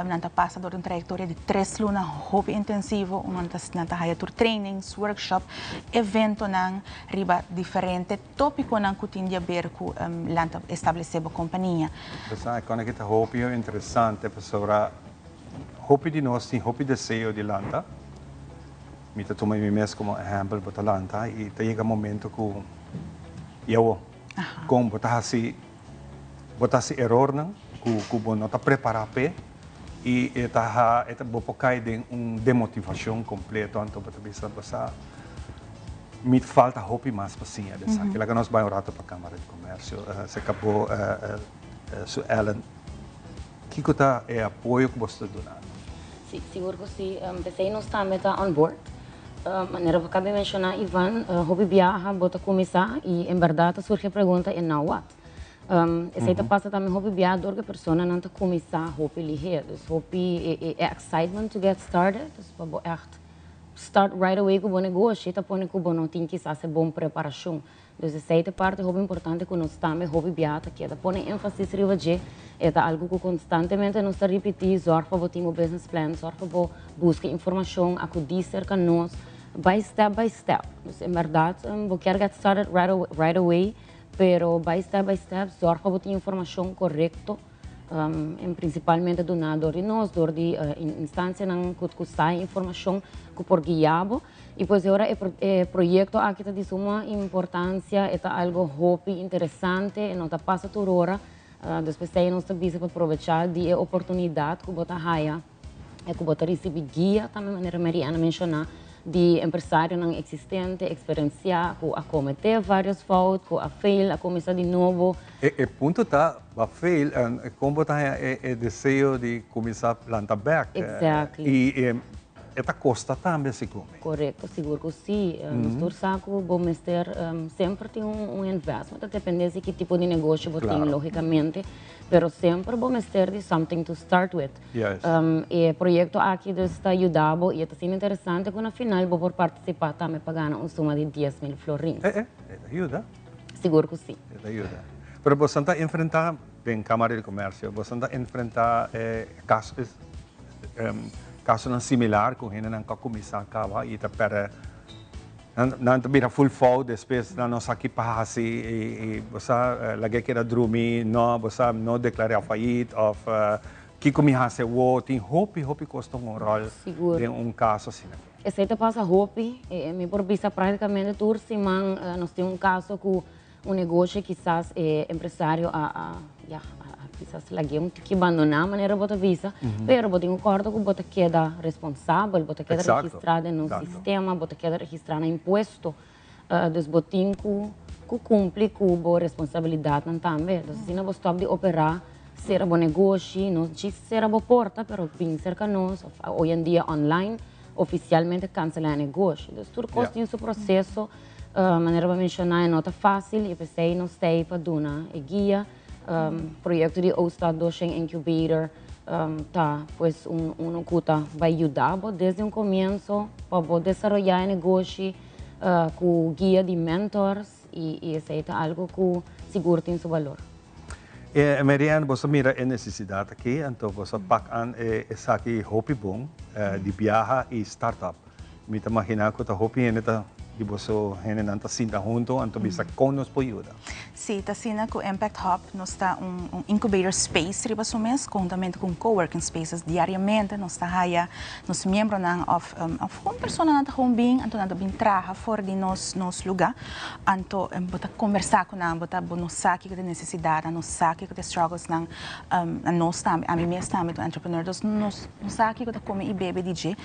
não passa por uma trajetória de 3 lunas, hobby intensivo, onde não trainings, workshop, evento não riba diferente, tópico não que tem a ver com estabelecer a companhia. Então, quando kita hobby é interessante, para hobby de nós tem hobby desejo de lanta, mita toma mi mes como exemplo para lanta e chega momento que eu com botar se error não que não está preparado e está cai de demotivação completa então para bisa me falta hobby mais paciência dessa que lá que nós vamos rato para a Câmara de Comércio se acabou su Ellen que está é apoio que você dá sim seguro que sim pensei nós também está on board maneira que acabei de mencionar Ivan hobby viaja bota começar e em verdade surge a pergunta e now what essa aí passa também hobby viaja porque a pessoa não está começar hobby ligeiro hobby é excitement to get started então echt start right away com o negócio tá põe com não tem que fazer boa preparação então essa aí parte hobby importante que nós também hobby viaja que é põe ênfase riba de é algo que constantemente nós está repetir zorga para ter um business plan zorga para buscar informação acudir cerca nós by step então em verdade vou querer get started right away pero by step zorga para ter informação correta principalmente do nada de nós de instância não que sai informação que por guiado e pois agora é projeto aqui está de suma importância é algo hobby interessante e não está passa por hora depois aí nós estamos para aproveitar de oportunidade que bota raia é que bota receber guia também maneira Mariana mencionar de empresário não existente, experienciar, a cometer vários falhas, a fail, a começar de novo. O ponto está, a fail, como está o desejo de começar a plantar back. Exactly. E esta costa também se come. Correto, seguro que sim. Nós saco, bom mestre, sempre tem investment, depende de que tipo de negócio você tem, logicamente. Pero sempre bom mestre de something to start with. Yes. E o projeto aqui está ajudando e está sendo interessante que no final vou por participar também pagando uma suma de 10.000 florins. Ajuda? Seguro que sim. Ajuda. Pero você está enfrentando em Câmara de Comércio, você está enfrentando casos similar com quem não começar a acabar e está para não vira full fall depois nós aqui para assim e você lagi que era drumi não você não declarar fallido ou que começa o tem hobby custa rol de caso assim esse aí passa hobby me por vista praticamente toda semana nós temos caso com negócio quizás empresário quizás lagi que abandonar a maneira bota visa, pero bota acordo que bota queda responsável, bota queda registrada no sistema, bota queda registrada no imposto, dos botin que cumpre com boa responsabilidade também. Então, se não você stop de operar, será bom negócio, não será boa porta, pero bem cerca nós, hoje em dia online, oficialmente cancelar negócio. Então, tudo custa esse processo, maneira para mencionar, não é fácil, e pensei não sei para dar guia. Projeto de Ostad Dosheng Incubator pues que vai ajudar desde o começo para desenvolver negócio com guia de mentors e esse é algo que seguro tem seu valor. Marianne, você mira a necessidade aqui, então você paga essa aqui hopi bom de viajar e startup. Me imagina que a hopi ainda de você ainda está sinta junto, então bisa conos por ajuda. Sim, está sendo com o Impact Hub, nós está incubator space riba mês, conjuntamente com coworking spaces diariamente, nós está aí, nós membros of uma pessoa na home being, então nós bem trabalha fora de nos lugar, então bota conversar com nós, bota nós sabe que tem necessidade, nós sabe que tem struggles nós também, a mim mesmo também, do entrepreneur, nós sabe que tem como e bebe DJ,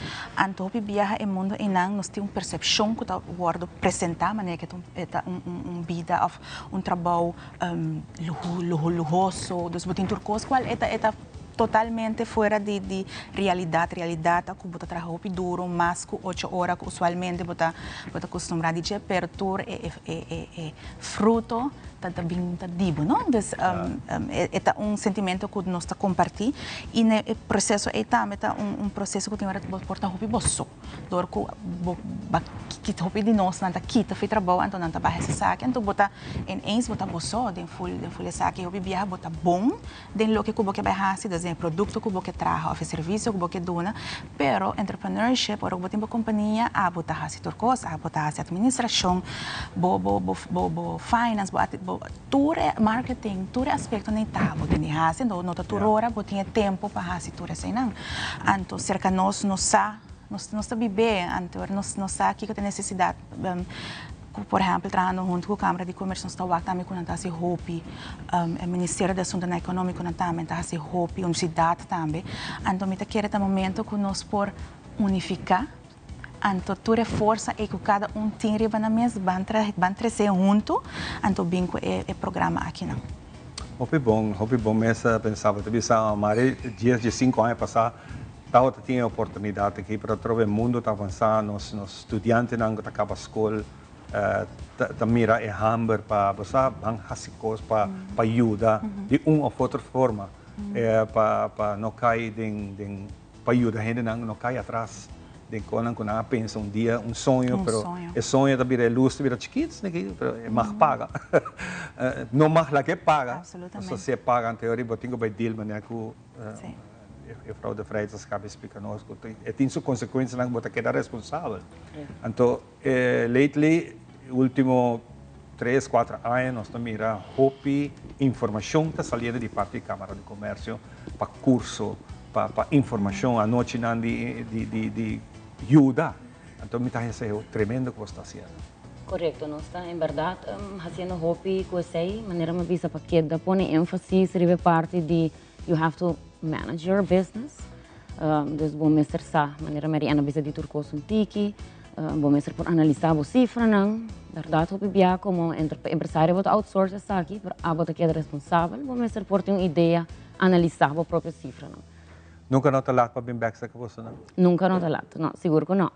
então o viaja é mundo e nós temos percepção que tá word apresentar, maneira que é vida of trabalho lujoso, dos botin turcos, qual é totalmente fora de realidade que você trabalha duro, mais que 8 horas que usualmente você costuma dizer, pero tour é fruto da dibo, não? É sentimento que nós compartilhamos e o processo é também processo que tem que portar roupa bosso, dor que roupa de nós não quita foi trabalho, então não tá barra essa saque, então bota ens bota bosso, den full saque roupa viaja bota bom, den lo que você vai fazer, das produto que você traga, ou serviço que você dona, pero entrepreneurship, ora você tem uma companhia, a bota fazer turcos, a bota fazer administração, bo finance, tudo marketing, tudo aspecto nem tá, você nem faz, então não tá tudo hora, você tem tempo para fazer tudo assim não, então cerca nós viver, então nós sabe que tem necessidade. Por exemplo, trabalhando junto com a Câmara de Comércio, nós estamos também com a HOPI, o Ministério da Assuntos Econômicos também está a HOPI, a Universidade também. Então, eu quero ter um momento que nós por unificar, então, toda força é que cada tem riba na mesa, vão trazer junto, então, bem com o programa aqui não. Hopi bom, mesa pensava, talvez há mais de 5 anos passados, eu tinha a oportunidade aqui para trocar o mundo, está avançando, os estudantes não acabam a escola, mira é hamber para você fazer coisas para ajudar de uma ou outra forma para não cair para ajudar a gente não cair atrás de quando pensa dia sonho pero é sonho da vira luz vira chiquitos né que é mais paga não mais lá que paga só se paga em teoria mas tem que deal maneira que a fraude de freitas acaba explicando nós que tem suas consequências não você queda responsável então lately último 3, 4 anos nós estamos mirando hopi informação está saindo de parte da Câmara de Comércio para curso para informação a noite não de ajuda então me está recebendo tremendo que você está fazendo. Correto, nós está em verdade fazendo hopi com essa maneira uma visa para que dá põe ênfase sobre parte de you have to manage your business. Dus bom mestre sa maneira Mariana bisa de turcos tiki, bom mestre por analisar a cifra não, verdade o bia como empresário bota outsource essa aqui, para a bota que é responsável, bom mestre por ter uma ideia, analisar a própria cifra não. Nunca não está lá para bem back com você não? Nunca não está lá, não, seguro que não.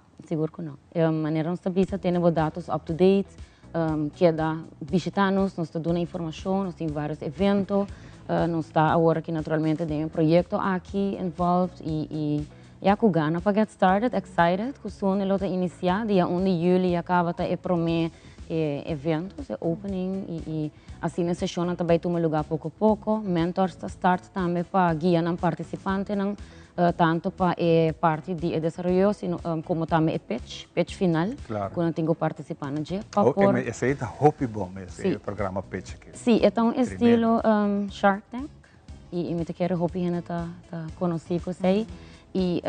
É maneira nós bisa ter os dados up to date, que dá visitar-nos, nós está dando informação, nós temos vários eventos. Nós está agora que naturalmente tem um projeto aqui involved e com gana para get started, excited, que soon ele vai iniciar dia 1 de julho acaba de promover eventos, opening e assim na sessão também toma lugar pouco a pouco, mentors está start também para guiar os participantes não tanto para parte de desenvolvimento como também pitch final, quando tenho participante. Esse é o Hopi Bom, esse programa pitch aqui. Sim, é um estilo Shark Tank e me quero Hopi ainda tá conhecido sei e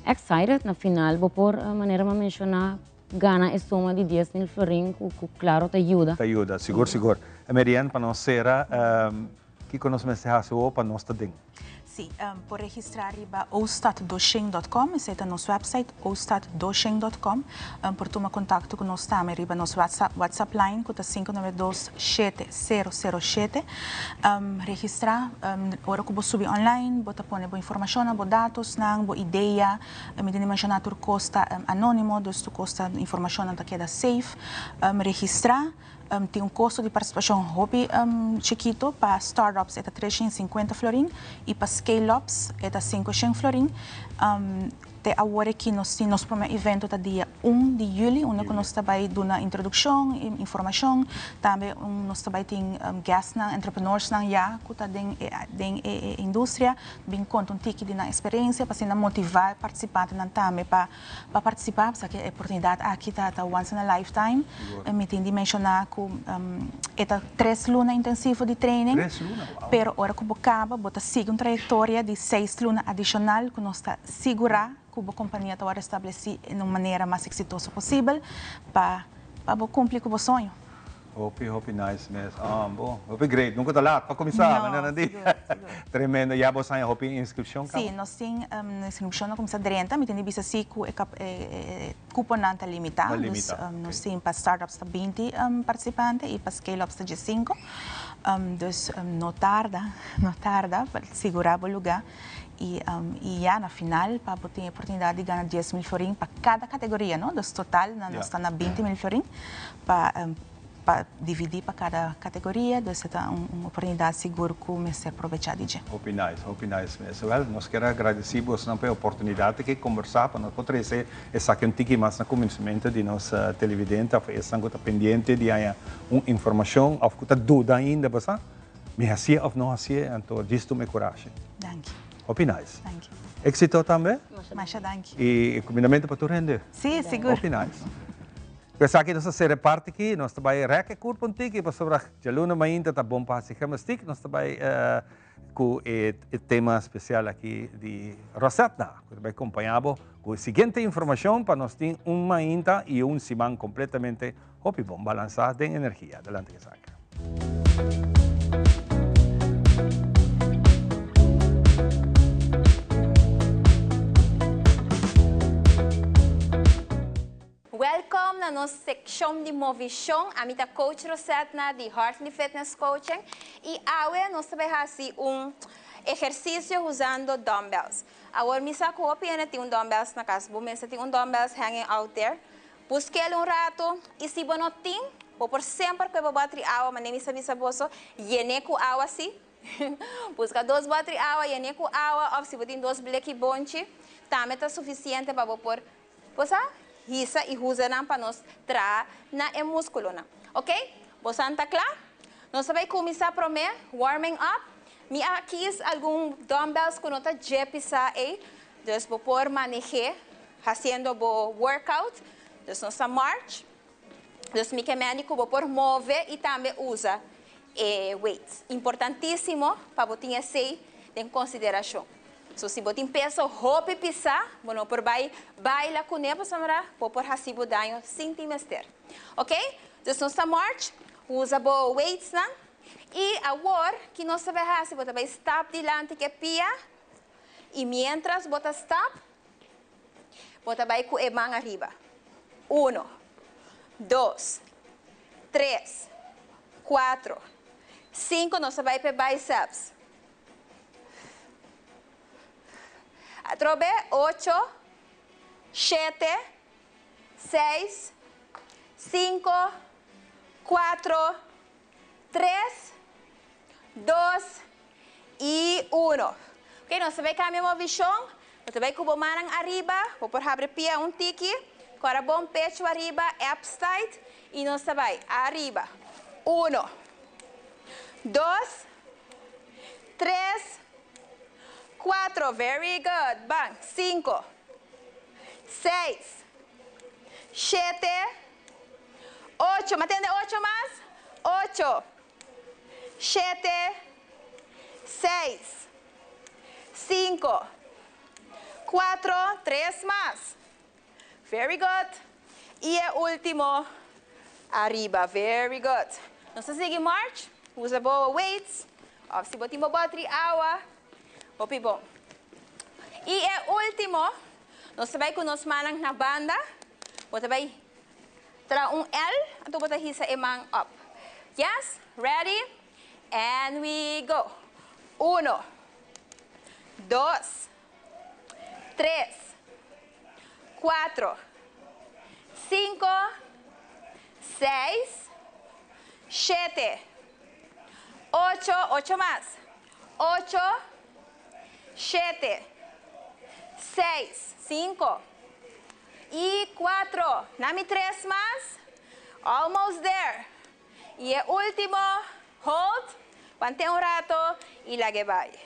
excited na final por maneira de mencionar gana é soma de 10 mil florin claro te ajuda. Te ajuda, seguro. A Marianne para nós será que conhece para nós também. Sim, por registrar riba ostatdosheng.com, esse é nosso website, ostatdosheng.com, por tomar contato com nós também, riba nosso WhatsApp line, que é 592-7007, registrar, ora que você subir online, você põe boa informação, boa dados, boa ideia, me tem mencionar que custa anônimo, dus tu custa informação que queda safe, registrar, tem um custo de participação hobby chiquito, para startups é 350 florin e para scale-ups é 500 florin. Até agora que nós temos um evento no dia 1 de julho, onde nós também damos introdução, informação, também nós também temos guests, entrepreneurs que estão na indústria, bem contam um ticket na experiência, para motivar participantes também para participar, porque a oportunidade aqui está once in a lifetime. Me tem de mencionar que é 3 lunas intensivas de training, 3 lunas, wow. Pero agora que acaba, você segue uma trajetória de 6 lunas adicional, que nós está segurar que a companhia está a estabelecer de uma maneira mais exitosa possível para cumprir com o sonho. Hope nice mesmo. Bom. Hope great. Nunca está lá para começar, maneira de. Tremendo. Já você tem hope inscrição? Sim, nós temos inscrição na começar 30, mas tem visa se que cupom não está limitado. Nós temos para startups 20 participantes e para scale-ups 15. Então, não tarda para segurar o lugar. E já na final, para ter a oportunidade de ganhar 10 mil florin para cada categoria, não? Dos total, nós estamos na 20 mil florin para dividir para cada categoria, então é uma oportunidade segura que me ser aproveitada. Hope nice mesmo. Well, nós queremos agradecer pela oportunidade de conversar, para nós poder ser aqui um tique mais no começamento de nossa televidente, para estar pendente de uma informação, ou que está dúvida ainda, para me hacia ou não hacia, então disto me coragem. Danke. Hope nice. Danke. Éxito também? Masha, danke. E combinamento para tu render? Sim, seguro. Hope nice. Pensar que nós ser parte aqui, nós também recordar um tique para sobre a luna mainta tá bom para se stick, nós também com o tema especial aqui de Rosetta, que vai acompanhar com a seguinte informação para nós ter uma mainta e simão completamente hope bom balançado de energia. Adelante que saca. Welcome na nossa seção de movição. A minha coach Rosetta de Heartly Fitness Coaching. E agora nós vamos fazer exercício usando dumbbells. Agora, me saco o piano tem dumbbells na casa. Vou pensar tem dumbbells hanging out there. Busque rato e se você não tem, por sempre que eu bater água, mas nem me sabe saboso, llene com água assim. Busca 2 bater água, llene com água, ou se você tem 2 bleque bonche, também está suficiente para pôr. Hisa e usa para nós tra na músculo na, ok? Você está claro? Nós vamos começar a warming up. Me aqui algum dumbbells que não está já pisar aí, então vou por manejar, fazendo o workout, então nós march, então me mecânico vou por mover e também usa weights. Importantíssimo para você ter isso em consideração. So, se você tem peso, roupa pisar, bueno, por baila com ele, por recibo danho sem te mester. Ok? Então, nós march, usa o weights, né? E agora, que nós vamos fazer, você vai stop dilante que pia, e mientras você stop, você vai com a mão arriba. 1, 2, 3, 4, 5, nós vamos para bíceps. Atrobe 8, 7, 6, 5, 4, 3, 2 e 1. Ok, nós vamos cambiar a visão. Nós vamos com a mão arriba, vou por abrir pie um tiki, agora bom pecho arriba, abs tight, e nós vamos arriba. 1, 2, 3, 4, very good, bang, 5, 6, 7, 8, ¿me entiende? 8 más, 8, 7, 6, 5, 4, 3 más, very good, y el último, arriba, very good. Nos sigue march, usa boa weights, se botimos battery agua, bom. E o último, nós vamos com as mãos na banda, você vai trazer L, então você hisa a mão up. Yes? Ready? And we go. 1, 2, 3, 4, 5, 6, 7, 8, 8 más, 8, 7, 6, 5 y 4. Dame 3 más. Almost there. Y el último, hold, aguante un rato y la que vaya.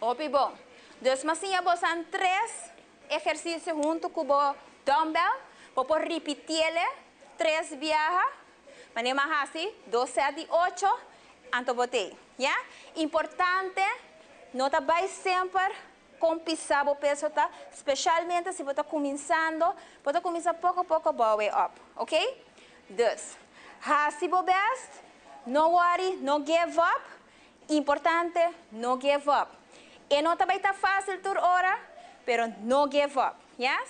Opi bom. Dos masinhas bosan 3 ejercicios junto con o dumbbell. Popo repetirle 3 viaja. Manema assim, 2 sets de 8, anto botei. Yeah? Importante, não tá vai sempre com pisar o peso, tá? Especialmente se você está começando, pode começar pouco a pouco, way up, ok? 2. Hasibo best, no worry, no give up. Importante, no give up. E não vai estar fácil por hora, pero no give up, yes?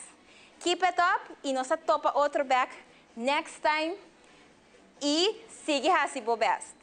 Keep it up e nós topa outro back next time. E sigue Hasibo best.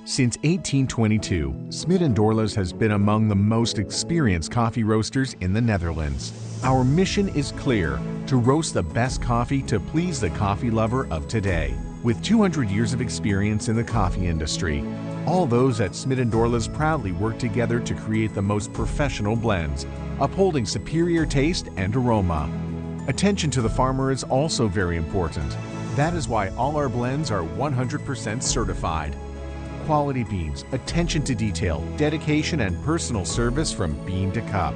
Since 1822, Smit & Dorlas has been among the most experienced coffee roasters in the Netherlands. Our mission is clear: to roast the best coffee to please the coffee lover of today. With 200 years of experience in the coffee industry, all those at Smit & Dorlas proudly work together to create the most professional blends, upholding superior taste and aroma. Attention to the farmer is also very important. That is why all our blends are 100% certified. Quality beans, attention to detail, dedication, and personal service from bean to cup.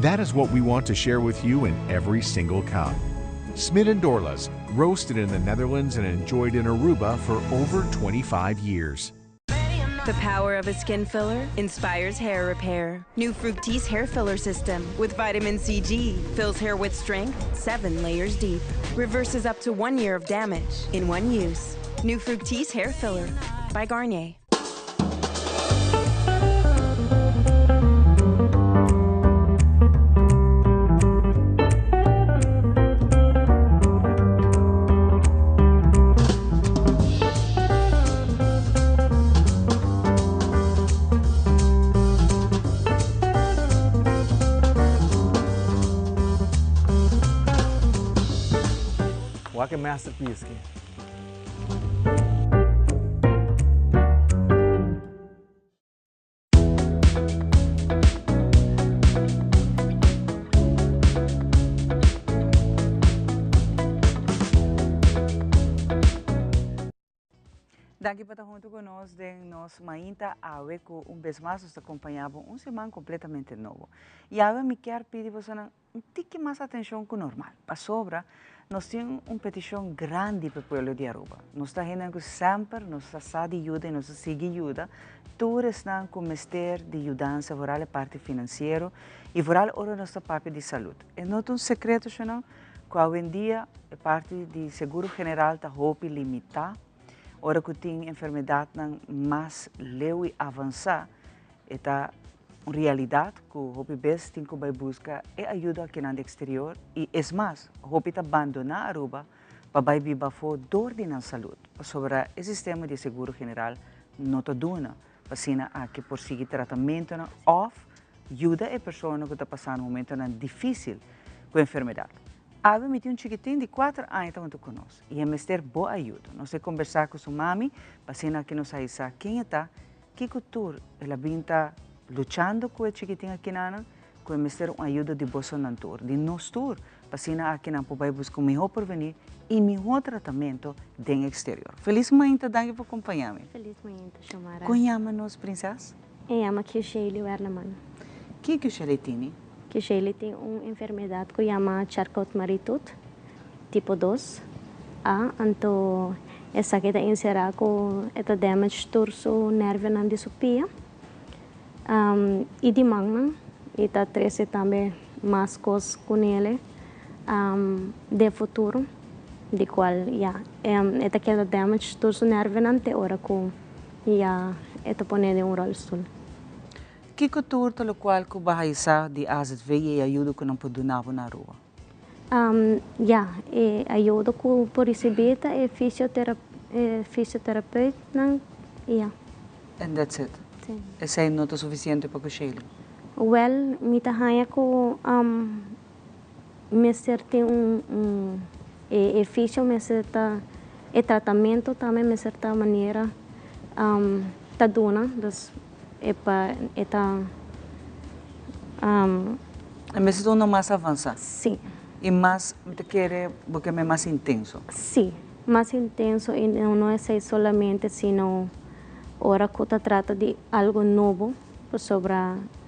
That is what we want to share with you in every single cup. Smit & Dorlas, roasted in the Netherlands and enjoyed in Aruba for over 25 years. The power of a skin filler inspires hair repair. New Fructis hair filler system with vitamin CG fills hair with strength 7 layers deep. Reverses up to 1 year of damage in one use. New Fructis hair filler by Garnier. What a masterpiece. Daqui para estar junto conosco, nós mainta awe com vez mais nos acompanhava semana completamente novo. E awe me quer pedir você tique mais atenção que o normal. Para sobra, nós temos petição grande para o povo de Aruba. Nós está vendo que sempre nós está de ajuda e nós sigue ajuda. Todos estão com o mestre de ajudança por a parte financeira e por a nossa parte de saúde. É não um segredo, não? Que hoje em dia a parte de seguro general está roupa limitada. Ora que tem enfermidade mais leve e avançada, é uma realidade que o HOPI-BES tem que buscar ajuda aqui no exterior e, é mais, o HOPI está abandonar a Aruba para viver fora dor de saúde. Sobre o sistema de seguro general, não está dando para que por seguir tratamento ou ajuda a pessoa que está passando um momento difícil com a enfermidade. Ave me tinha chiquitinho de 4 anos junto conosco e é mestre boa ajuda. Nós conversar com sua mãe, para que nos saia quem está, que cultura ela está lutando com o chiquitinho aqui na com o mestre uma ajuda de boa natura, de nós tour, para aqui na poder buscar o melhor porvenir e melhor tratamento dentro exterior. Feliz manhã, danke por acompanhar-me. Feliz manhã, Shumara. Conhama-nos, princesa? Eu chamo Kishaili Werleman. Que Kishaili tem? Kishaili tem uma enfermidade que chama Charcot-Marie-Tooth, tipo 2. Então, essa que está encerrada com esta damage torso nerve na disopia. E de manhã, está 13 também mais coisas com ele de futuro, de qual está queda damage todo o nervo nante hora com está ponendo rolstoel. Que cultura pelo qual que bahisa de AZV e ajuda que não pode na rua? Ajuda com por receber é fisioterapeuta, And that's it? Sim. Essa é nota suficiente para o Sheila? Well, me tahaya ko me tem fisio me certa tratamento também me certa maneira tá dona das mas é mais avançado? Sim. E mais, te quer porque é mais intenso? Sim, mais intenso e não é solamente, sino ora que trata de algo novo sobre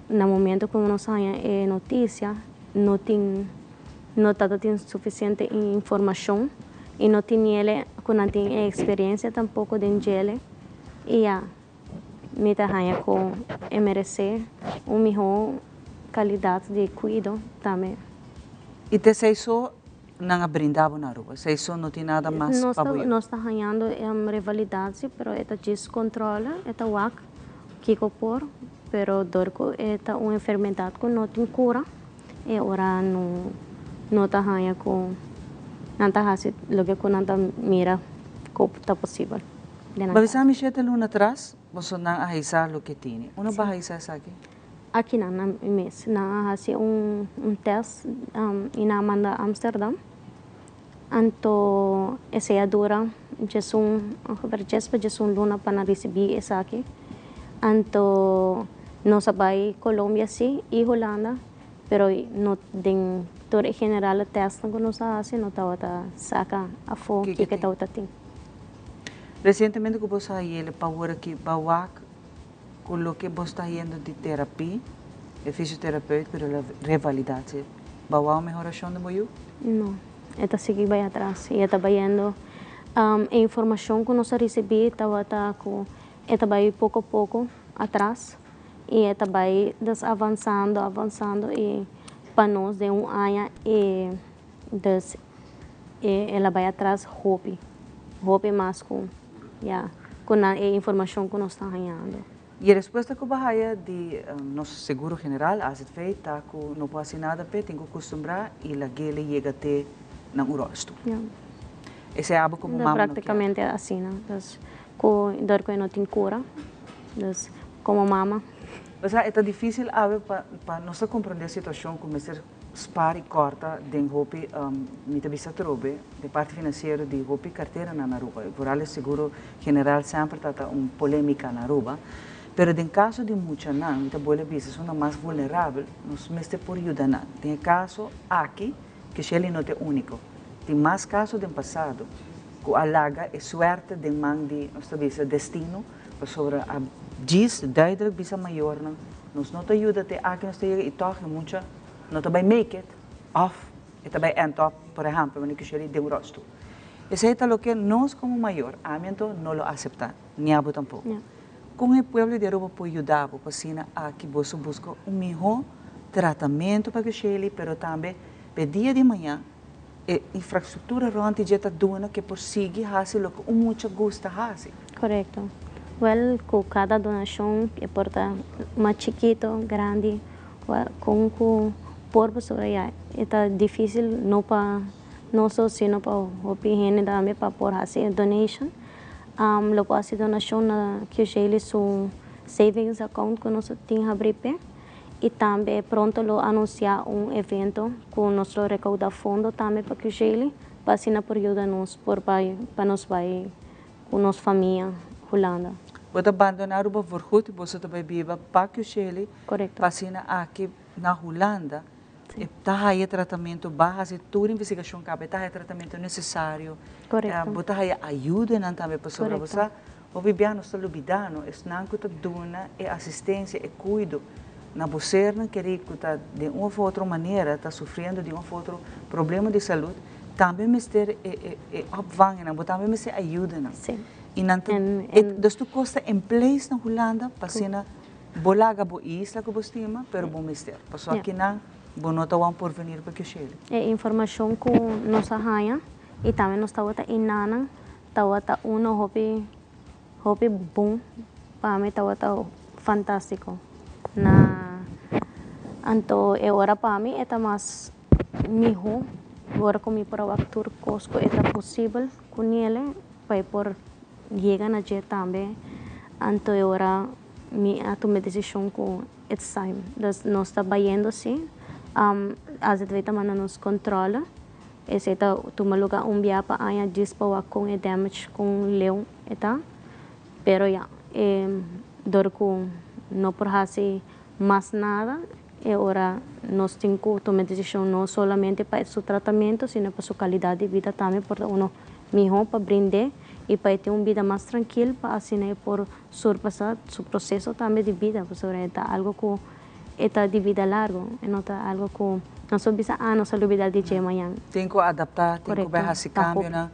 no momento que nós temos notícia, não tem suficiente informação e não tem ele que não tem experiência tampouco de ele e me tahaya com merece melhor qualidade de cuidado também. E te sei só não brindava na rua, sei só não tem nada mais para ver. Nós estamos ganhando rivalidade, mas é descontrola, é wak, que por, pero dorco é uma enfermidade que não tem cura, e ora não está ganhando com não está fazendo o que não está mira como está possível. Mas a Michelle luna atrás, você não arrisar o que tem. Uma vai arrisar isso aqui? Aqui na mês, na fazia teste em Amsterdam. Anto essa dura, já luna para receber isso aqui. Anto nós vai Colômbia sim e Holanda, pero não tem todo em general teste que nós fazemos, não está saca a fogo que está tem. Recentemente que você aí para agora que bawak com o que você está indo de terapia, é fisioterapeuta, pero a revalidade, bawak a melhoração de moio? Não, está seguir vai atrás e está vendo a informação que nós recebemos, está vai pouco a pouco atrás e está vai avançando e para nós de ano e ela vai atrás hope mais com a informação que nós estamos ganhando. E a resposta que vai de nosso seguro general, a gente fez, tá que não pode nada, tem que acostumbrar e a guia chega até no rosto. Esse é algo como mama. Praticamente assim, com dor que não tem cura, como mama. Mas é difícil para nós compreender a situação como ser spar e corta de roupa, me vista trobe, de parte financeira de roupa e carteira na rua. Por além seguro general sempre está polêmica na rua. Pero em caso de muita não, muita boa vista, são mais vulnerável, nós mestre por ajudar não. Tem caso aqui que ele não é único. Tem mais casos do passado que alaga é sorte de mão de nossa vista destino sobre a diz duidelijk bisa maior não. Nós não te ajuda até aqui nós te e toque muita não também make it off e também end up por exemplo quando que ele deu rosto. Esse é o que nós como maior amento não lo aceita nem abo tampouco. Com o povo de Aruba pode ajudar para assim aqui você busca melhor tratamento para que ele, pero também para dia de manhã infraestrutura ronde já está dona que por seguir fazer o que muito gosta fazer. Correto. Well, com cada donação que porta mais chiquito, grande, com por sobre aí, é difícil não para não só sino para o higiene também para por fazer donation. Lo pode fazer donação na que eles são savings account que nós temos abrir e também pronto lo anunciar evento com nosso recaudar fundo também para que ele passe por ajuda nos para nós vai com nossa família Holanda. Você abandonar o Borgut, você também vive para que ele passe aqui na Holanda. Está aí tratamento base, toda investigação que está aí tratamento necessário. Correto. Está aí ajuda não também para sobre você. O bibiano está lubidano, é não que está dona é assistência e cuido. Na você não querer que está de uma ou outra maneira está sofrendo de um ou outro problema de saúde, também me ter opvang não, também me ser ajuda não. Sim. E não das tu costa em place na Holanda, passina bolaga bo isla que estima, pero bom mister. Passou aqui na, bom nota vão por venir para que chegue. É informação com nossa rainha e também nós estamos inana, estamos hobby bom, para mim estamos fantástico. Na anto é hora para mim é mais miho, agora como para o actor cosco é possível com ele para por chegar na dia também. Anto é hora a tomar decisão com it's time. Dus nós está vendo assim, às vezes também nos controla. Esse tá tomar lugar via para aí dispoa com o damage com leão eta. Pero ya, dor com não por fazer mais nada. É hora nós temos que tomar decisão não somente para seu tratamento, sino para sua qualidade de vida também, porque uno melhor para brindar e para ter uma vida mais tranquila, para assim por surpassar seu processo também de vida, porque é algo que é de vida largo, não é algo que não só bisa não só vida de dia amanhã. Tem que adaptar, tem que ver esse cambio na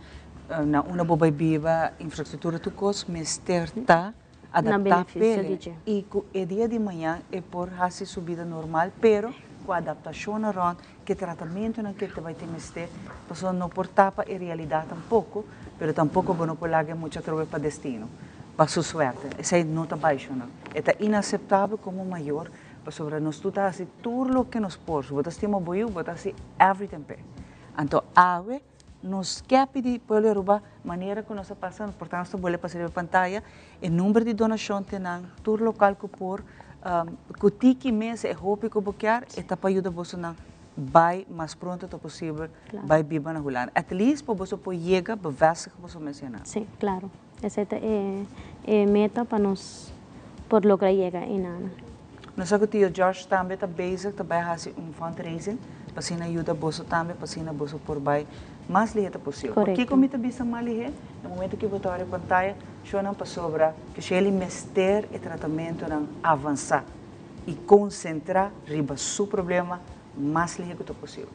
uma boa viva infraestrutura tu cos, mas terta adaptar pele e o dia de manhã é por fazer sua vida normal, pero com adaptação around que tratamento não que vai ter mestre, pessoa não por tapa é realidade tampouco, pero tampouco não por largar muito trabalho para destino, para sua sorte. Essa não está baixo não, é inaceitável como maior, para sobre nós tudo assim tudo o que nos pôs, botar estima boiu, botar assim everything pé. Então ave nos quer pedir pelo Aruba maneira que nós passamos, portanto nós vamos passar a pantalla, o número de donação tem tudo local que por que tiki mês é roupa que boquear e tá para ajudar você na vai mais pronto que possível vai viver na Holanda. At least para você poder chegar para ver que você mencionar. Sim, claro. Essa é meta para nós por lograr chegar em ano. Nós sabemos que o George também está basic, também faz fundraising, para se ajuda você também, para se você por vai mais ligeiro possível. Porque como está vista mais ligeiro, no momento que botar a pantalla, só não para sobrar que ele mestre e tratamento não avançar e concentrar riba seu problema mais ligeiro que possível.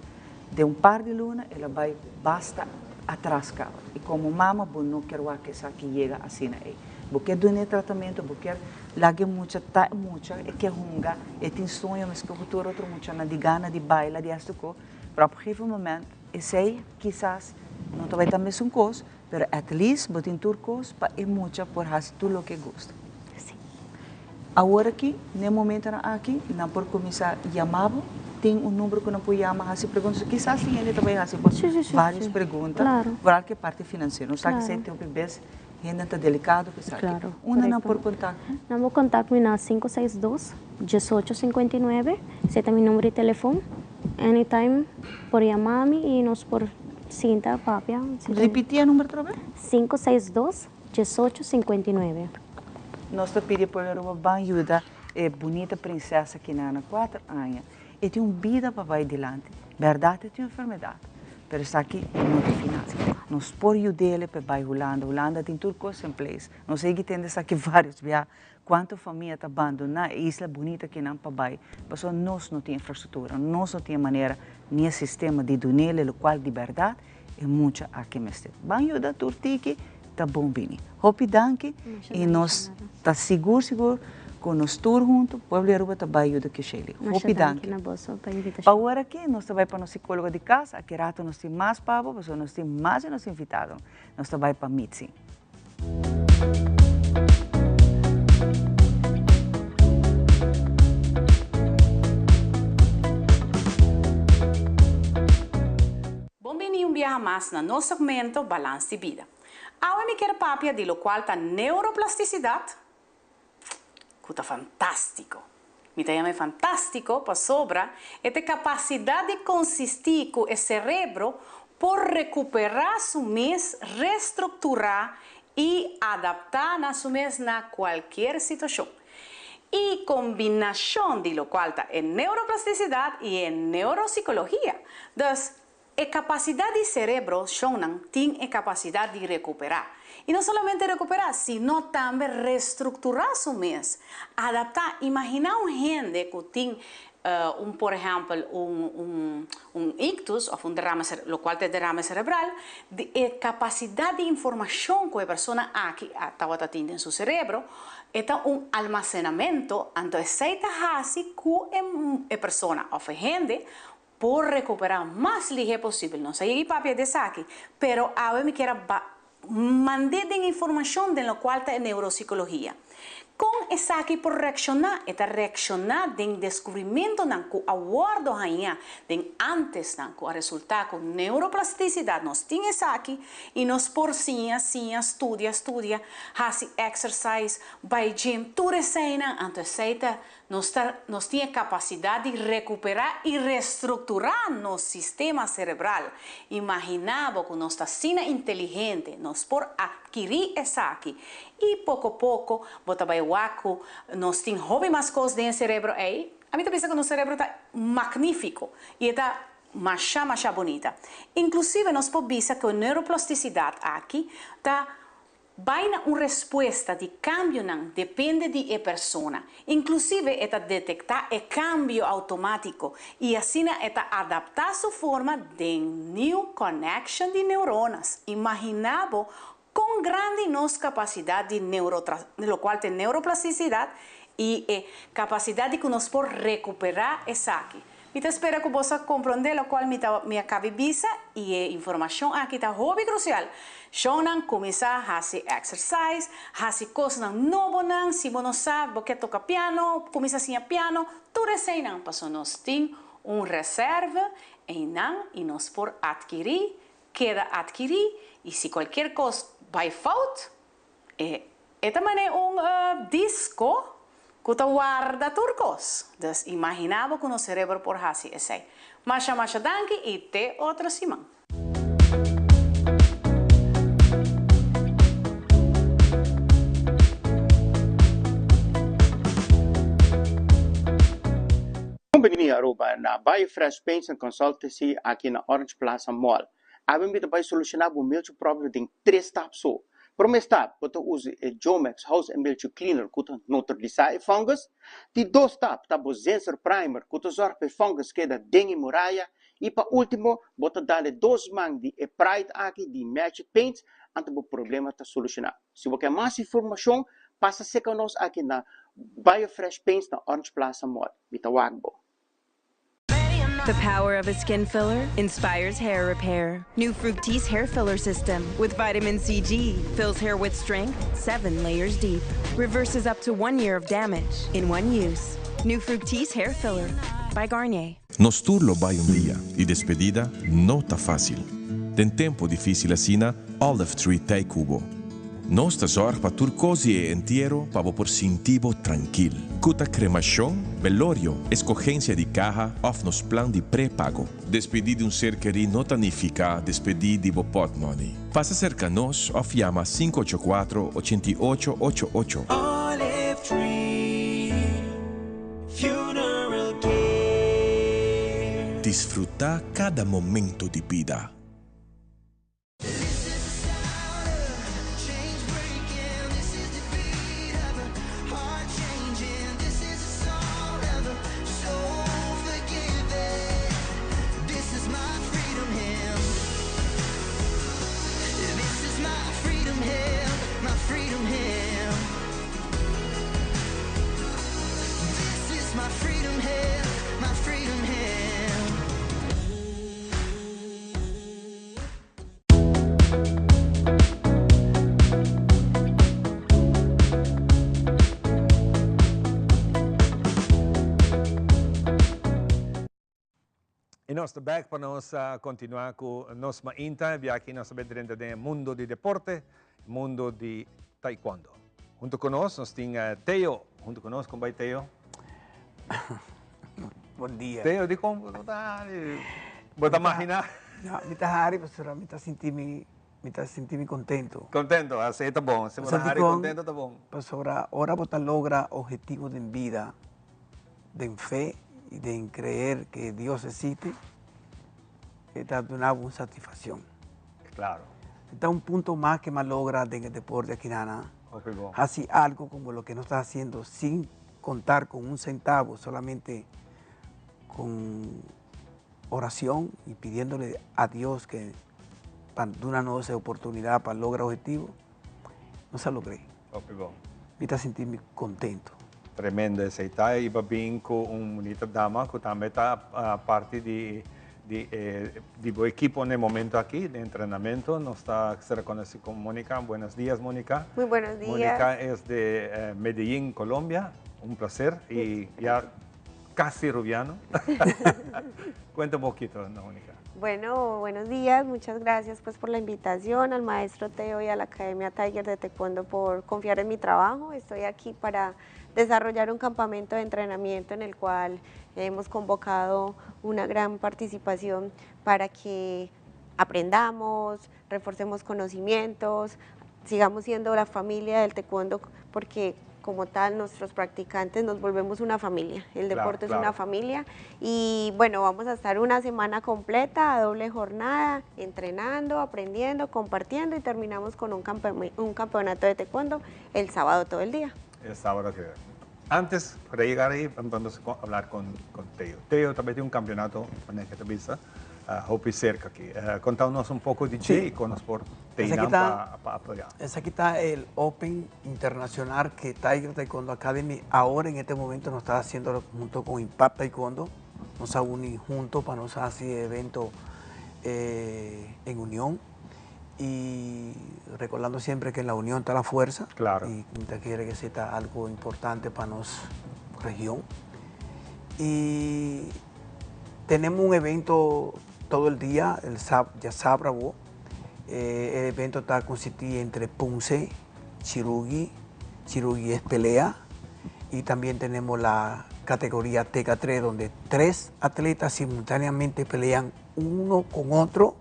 De par de luna, ela vai basta atrás cá. E como mama, bom não quero que essa aqui chega assim aí. Porque do tratamento, porque lagi muita é que hunga, é tem sonho, mas que o futuro outro muita na de gana de baila de astuco, para o momento, esse aí quizás não vai ter mesmo coisa, mas at least botin turcos para é muita por fazer tudo o que gosta. Sim. Agora aqui, no momento aqui, não por começar a chamar, tem número que não pode chamar, se pergunta, quizás tem ele também várias perguntas, para que parte financeira, não sabe que você tem o bebês ainda está delicado, que sabe? Claro. Não por contato? Não vou contato na 562-1859, esse é meu número de telefone. Anytime por chamar-me e nós por cinta, papia. Repetir o número outra vez? 562-1859. Nós te pedimos por uma ajuda, é bonita princesa que na 4 anos, e tem uma vida para vai adiante. Verdade, tem uma enfermidade. Pero está aqui não tem finanças. Nós por ajudar para vai Holanda. Holanda tem tudo coisa em place. Nós sei que tem aqui vários via. Quanto família está abandonada, isla bonita que não para vai. Mas nós não temos infraestrutura, nós não temos maneira nem sistema de donar o qual de verdade é muito aqui mesmo. Vai ajudar tudo que está bom bem. Hope danke e nós está seguro com nós todos juntos, o povo de Aruba vai ajudar que chegue. Hope danke. Agora aqui nós vai para o psicólogo de casa, aqui rato nós temos mais pavo, mas nós temos mais e nós invitados. Nós vai para meeting. Bem-vindo um dia mais no nosso segmento Balance de Vida. Agora me quero papia de lo qual está neuroplasticidade, que está fantástico. Me chama fantástico para sobra esta capacidade de consistir com o cérebro por recuperar su mês, reestruturar e adaptar na su mês na qualquer situação. E combinação de lo qual está en neuroplasticidade e en neuropsicologia. Dus, A capacidade do cerebro, tem a capacidade de recuperar. E não somente recuperar, sino também reestruturar seu mês. Adaptar, imagina gente que tem, por exemplo, ictus, ou derrame, lo qual é derrame cerebral, a capacidade de informação que a pessoa aqui está tendo em seu cérebro, é almacenamento, então é assim que a pessoa, ou a gente, por recuperar mais ligeiro possível. Não sei o papel de saque, pero a me quero mandar informação de lo qual está a neuropsicologia. Com essa aqui por reaccionar, do descobrimento que aguardo ainda, antes que o resultado com neuroplasticidade, nós temos essa aqui e nós por sim, estudia, faz exercise, vai gym, tudo isso aí, então nós temos capacidade de recuperar e reestruturar nosso sistema cerebral. Imaginava que nós estamos sendo inteligentes, nós por adquirir essa aqui. E pouco a pouco, nós temos hobby mais coisas no cérebro aí. A mim pensa que o cérebro está magnífico e está mais bonita. Inclusive, nós podemos ver que a neuroplasticidade aqui está uma resposta de cambio, depende da pessoa. Inclusive, está detectar o cambio automático e assim está adaptar sua forma de new connection de neuronas. Imaginava com grande nossa capacidade de no qual tem neuroplasticidade e capacidade que nós por recuperar essa aqui. Então, espero que você compreenda o qual me cabeça e a informação aqui está muito crucial. Shonan começar a fazer exercise, fazer coisas novas, se você não sabe, você toca piano, começa assim a piano, tudo isso aí, para nós temos reserva e nós por adquirir, queda adquirir, e se qualquer coisa vai falta, também é disco que guarda turcos. Então, imaginava que o cérebro por fazer isso aí. Masha danke e até outra semana. Bem-vindo a Aruba, na Biofresh Paints and Consultancy aqui na Orange Plaza Mall. A gente vai solucionar o meu problema em 3 etapas. Primeiro etapa, você usa o Jomex House and Mildew Cleaner que neutraliza fungus. De 2 etapas, você Zenser Primer que zorga para fungus que é dengue muralha. E para último, você dá 2 mãos de Pride aqui de Magic Paints, então o problema está solucionado. Se você quer mais informação, passa a ser conosco aqui na Biofresh Paints na Orange Plaza Mall. Bitawagbo. The power of a skin filler inspires hair repair. New Fructis hair filler system with vitamin CG fills hair with strength 7 layers deep. Reverses up to 1 year of damage in 1 use. New Fructis hair filler by Garnier. Nos turlo vai dia e despedida não está fácil. Tem tempo difícil assina Olive Tree Tay Cubo. Nós ta zorg pa turcosi e entierro pa por sintivo tranquil. Cuta cremação, velorio, escogencia de caja of nos plan de pré-pago. Despedir de ser querido não significa despedir de pot money. Passa cerca nos of llama 584-8888. Olive Tree Funeral Care. Disfruta cada momento de vida. E nós estamos back para nós continuar com nós mainta, aqui nós estamos dentro do mundo de deporte, mundo de taekwondo. Junto com nós temos Teo. Junto com nós, como vai Teo? Bom dia. Teo, de como está? Bota imaginar? Não, me está hari, professora, me está sentindo contento. Contento, assim está bom. Se você está contento, está bom. Professora, ahora você logra objetivos de vida, de fe y de creer que Dios existe, esta de una buena satisfacción. Claro. Está un punto más que más logra en el deporte aquí, Nana. Okay, go. Así algo como lo que nos está haciendo sin contar con un centavo, solamente con oración y pidiéndole a Dios que para una nueva oportunidad para lograr objetivos, no se logré. Okay, go. Me está sentirme contento. Tremendo. Você está aí bem com bonita dama que também está parte de equipo en el momento aquí de entrenamiento. Nos está se reconoce con Mónica. Buenos días, Mónica. Muy buenos días. Mónica es de Medellín, Colombia. Un placer y ya casi rubiano. Cuenta un poquito, Mónica. Bueno, buenos días. Muchas gracias pues por la invitación, al maestro Teo y a la Academia Tiger de Taekwondo por confiar en mi trabajo. Estoy aquí para desarrollar un campamento de entrenamiento en el cual hemos convocado una gran participación para que aprendamos, reforcemos conocimientos, sigamos siendo la familia del taekwondo, porque como tal nuestros practicantes nos volvemos una familia, el deporte es una familia y bueno, vamos a estar una semana completa, a doble jornada, entrenando, aprendiendo, compartiendo y terminamos con un campeonato de taekwondo el sábado todo el día. El sábado que antes, para llegar ahí, vamos a hablar con Teo. Teo también tiene un campeonato en esta vista, Hopi cerca aquí. Contanos un poco de Che y con los por Teinam para apoyar. Aquí está el Open Internacional que Tiger Taekwondo Academy ahora en este momento nos está haciendo junto con Impact Taekwondo. Nos ha unido juntos para nos hacer evento en unión. Y recordando siempre que en la unión está la fuerza. Claro. Y Quinta quiere que sea algo importante para nuestra región. Y tenemos un evento todo el día, el sábado. El evento está constituido entre Punce, Chirugui es pelea. Y también tenemos la categoría TK3, donde 3 atletas simultáneamente pelean uno con otro.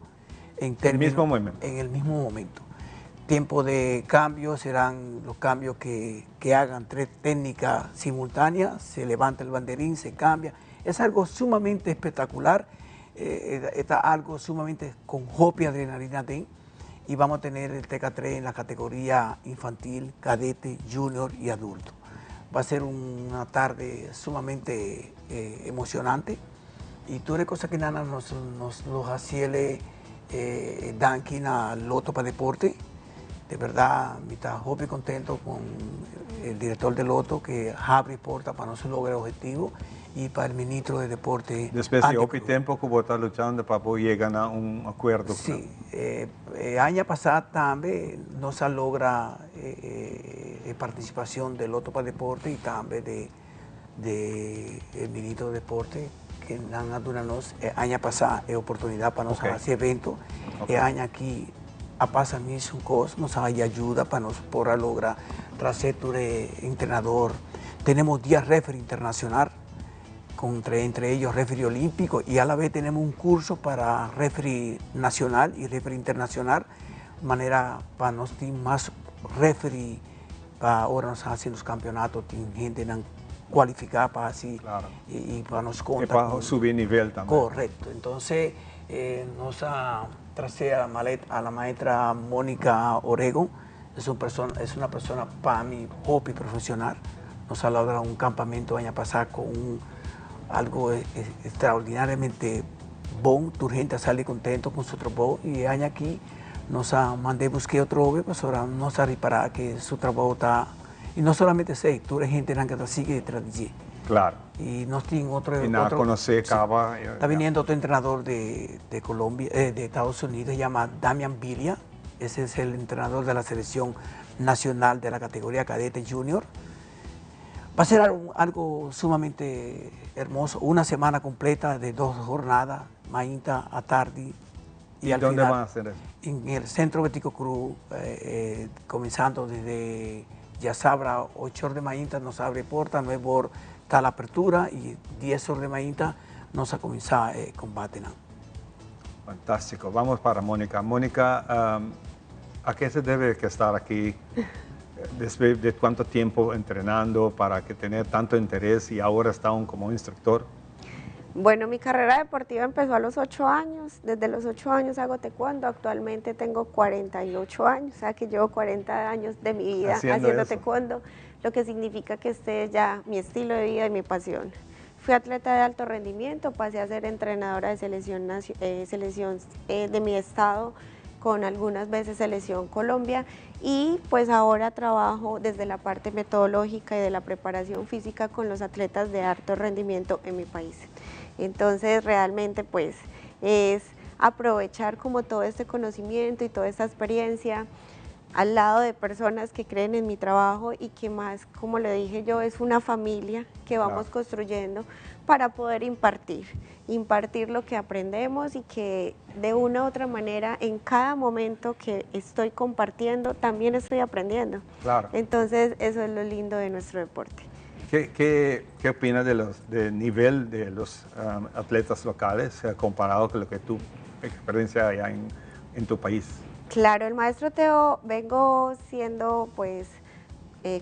En el mismo momento. Tiempo de cambio serán los cambios que hagan 3 técnicas simultáneas, se levanta el banderín, se cambia. Es algo sumamente espectacular, está algo sumamente con hopi adrenalina y vamos a tener el TK3 en la categoría infantil, cadete, junior y adulto. Va a ser una tarde sumamente emocionante y todas las cosas que Nana nos hacía Dankin a Loto para Deporte. De verdad, me está muy contento con el director de Loto que abre puertas para nosotros lograr el objetivo y para el ministro de Deporte. Después de poco tiempo que vos estás luchando para poder llegar a un acuerdo. Sí, año pasado también nos logra participación del Loto para Deporte y también del ministro de Deporte que han dado año pasado oportunidad para nosotros hacer eventos. El año aquí a pasar un cos nos hay ayuda para nos poder lograr traer entrenador. Tenemos 10 referee internacional, entre ellos referee olímpico y a la vez tenemos un curso para referee nacional y referee internacional, de manera para nos tener más referee para ahora nos hacen los campeonatos, tienen gente cualificada para así y para nos contar. Y para subir nivel también. Correcto, entonces nos ha traído a la maestra Mónica Oregon, es una persona para mí hobby profesional, nos ha logrado un campamento el año pasado con algo extraordinariamente bueno, tu gente sale contento con su trabajo y el año aquí nos ha mandado buscar otro obvio, pues ahora nos ha reparado que su trabajo está, y no solamente sé, toda la gente que sigue detrás de allí. Claro. Y nos tiene otro. Y nada, conocer Cava. Está viniendo otro entrenador de Colombia, de Estados Unidos, se llama Damian Villa. Ese es el entrenador de la selección nacional de la categoría cadete junior. Va a ser algo sumamente hermoso, una semana completa de 2 jornadas, mañana a tarde. ¿Y al dónde van a hacer eso? En el Centro Bético Cruz, comenzando desde ya sabrá 8 horas de mañana nos abre puerta, 9 horas está la apertura y 10 horas de mañana nos ha comenzado el combate. Fantástico. Vamos para Mónica. Mónica, ¿a qué se debe que estar aquí? Después de cuánto tiempo entrenando para que tener tanto interés y ahora está como instructor. Bueno, mi carrera deportiva empezó a los 8 años. Desde los 8 años hago taekwondo. Actualmente tengo 48 años, o sea que llevo 40 años de mi vida haciendo taekwondo, lo que significa que este es ya mi estilo de vida y mi pasión. Fui atleta de alto rendimiento, pasé a ser entrenadora de selección de mi estado, con algunas veces selección Colombia, y pues ahora trabajo desde la parte metodológica y de la preparación física con los atletas de alto rendimiento en mi país. Entonces realmente pues es aprovechar como todo este conocimiento y toda esta experiencia al lado de personas que creen en mi trabajo y que más, como le dije yo, es una familia que vamos construyendo para poder impartir lo que aprendemos y que de una u otra manera en cada momento que estoy compartiendo también estoy aprendiendo. Claro. Entonces eso es lo lindo de nuestro deporte. ¿Qué opinas del nivel de los atletas locales comparado con lo que tu experiencia allá en tu país? Claro, el maestro Teo vengo siendo pues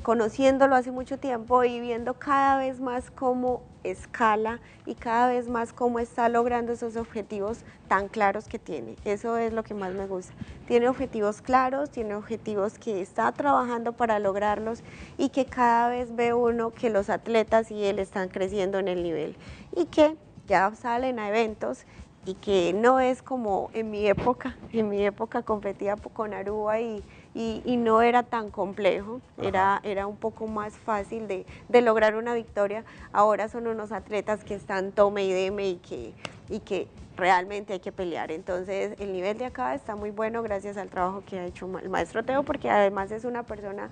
conociéndolo hace mucho tiempo y viendo cada vez más cómo escala y cada vez más cómo está logrando esos objetivos tan claros que tiene. Eso es lo que más me gusta. Tiene objetivos claros, tiene objetivos que está trabajando para lograrlos y que cada vez ve uno que los atletas y él están creciendo en el nivel y que ya salen a eventos y que no es como en mi época competía con Aruba y no era tan complejo, era un poco más fácil de lograr una victoria. Ahora son unos atletas que están tome y deme y que realmente hay que pelear. Entonces el nivel de acá está muy bueno gracias al trabajo que ha hecho el maestro Teo, porque además es una persona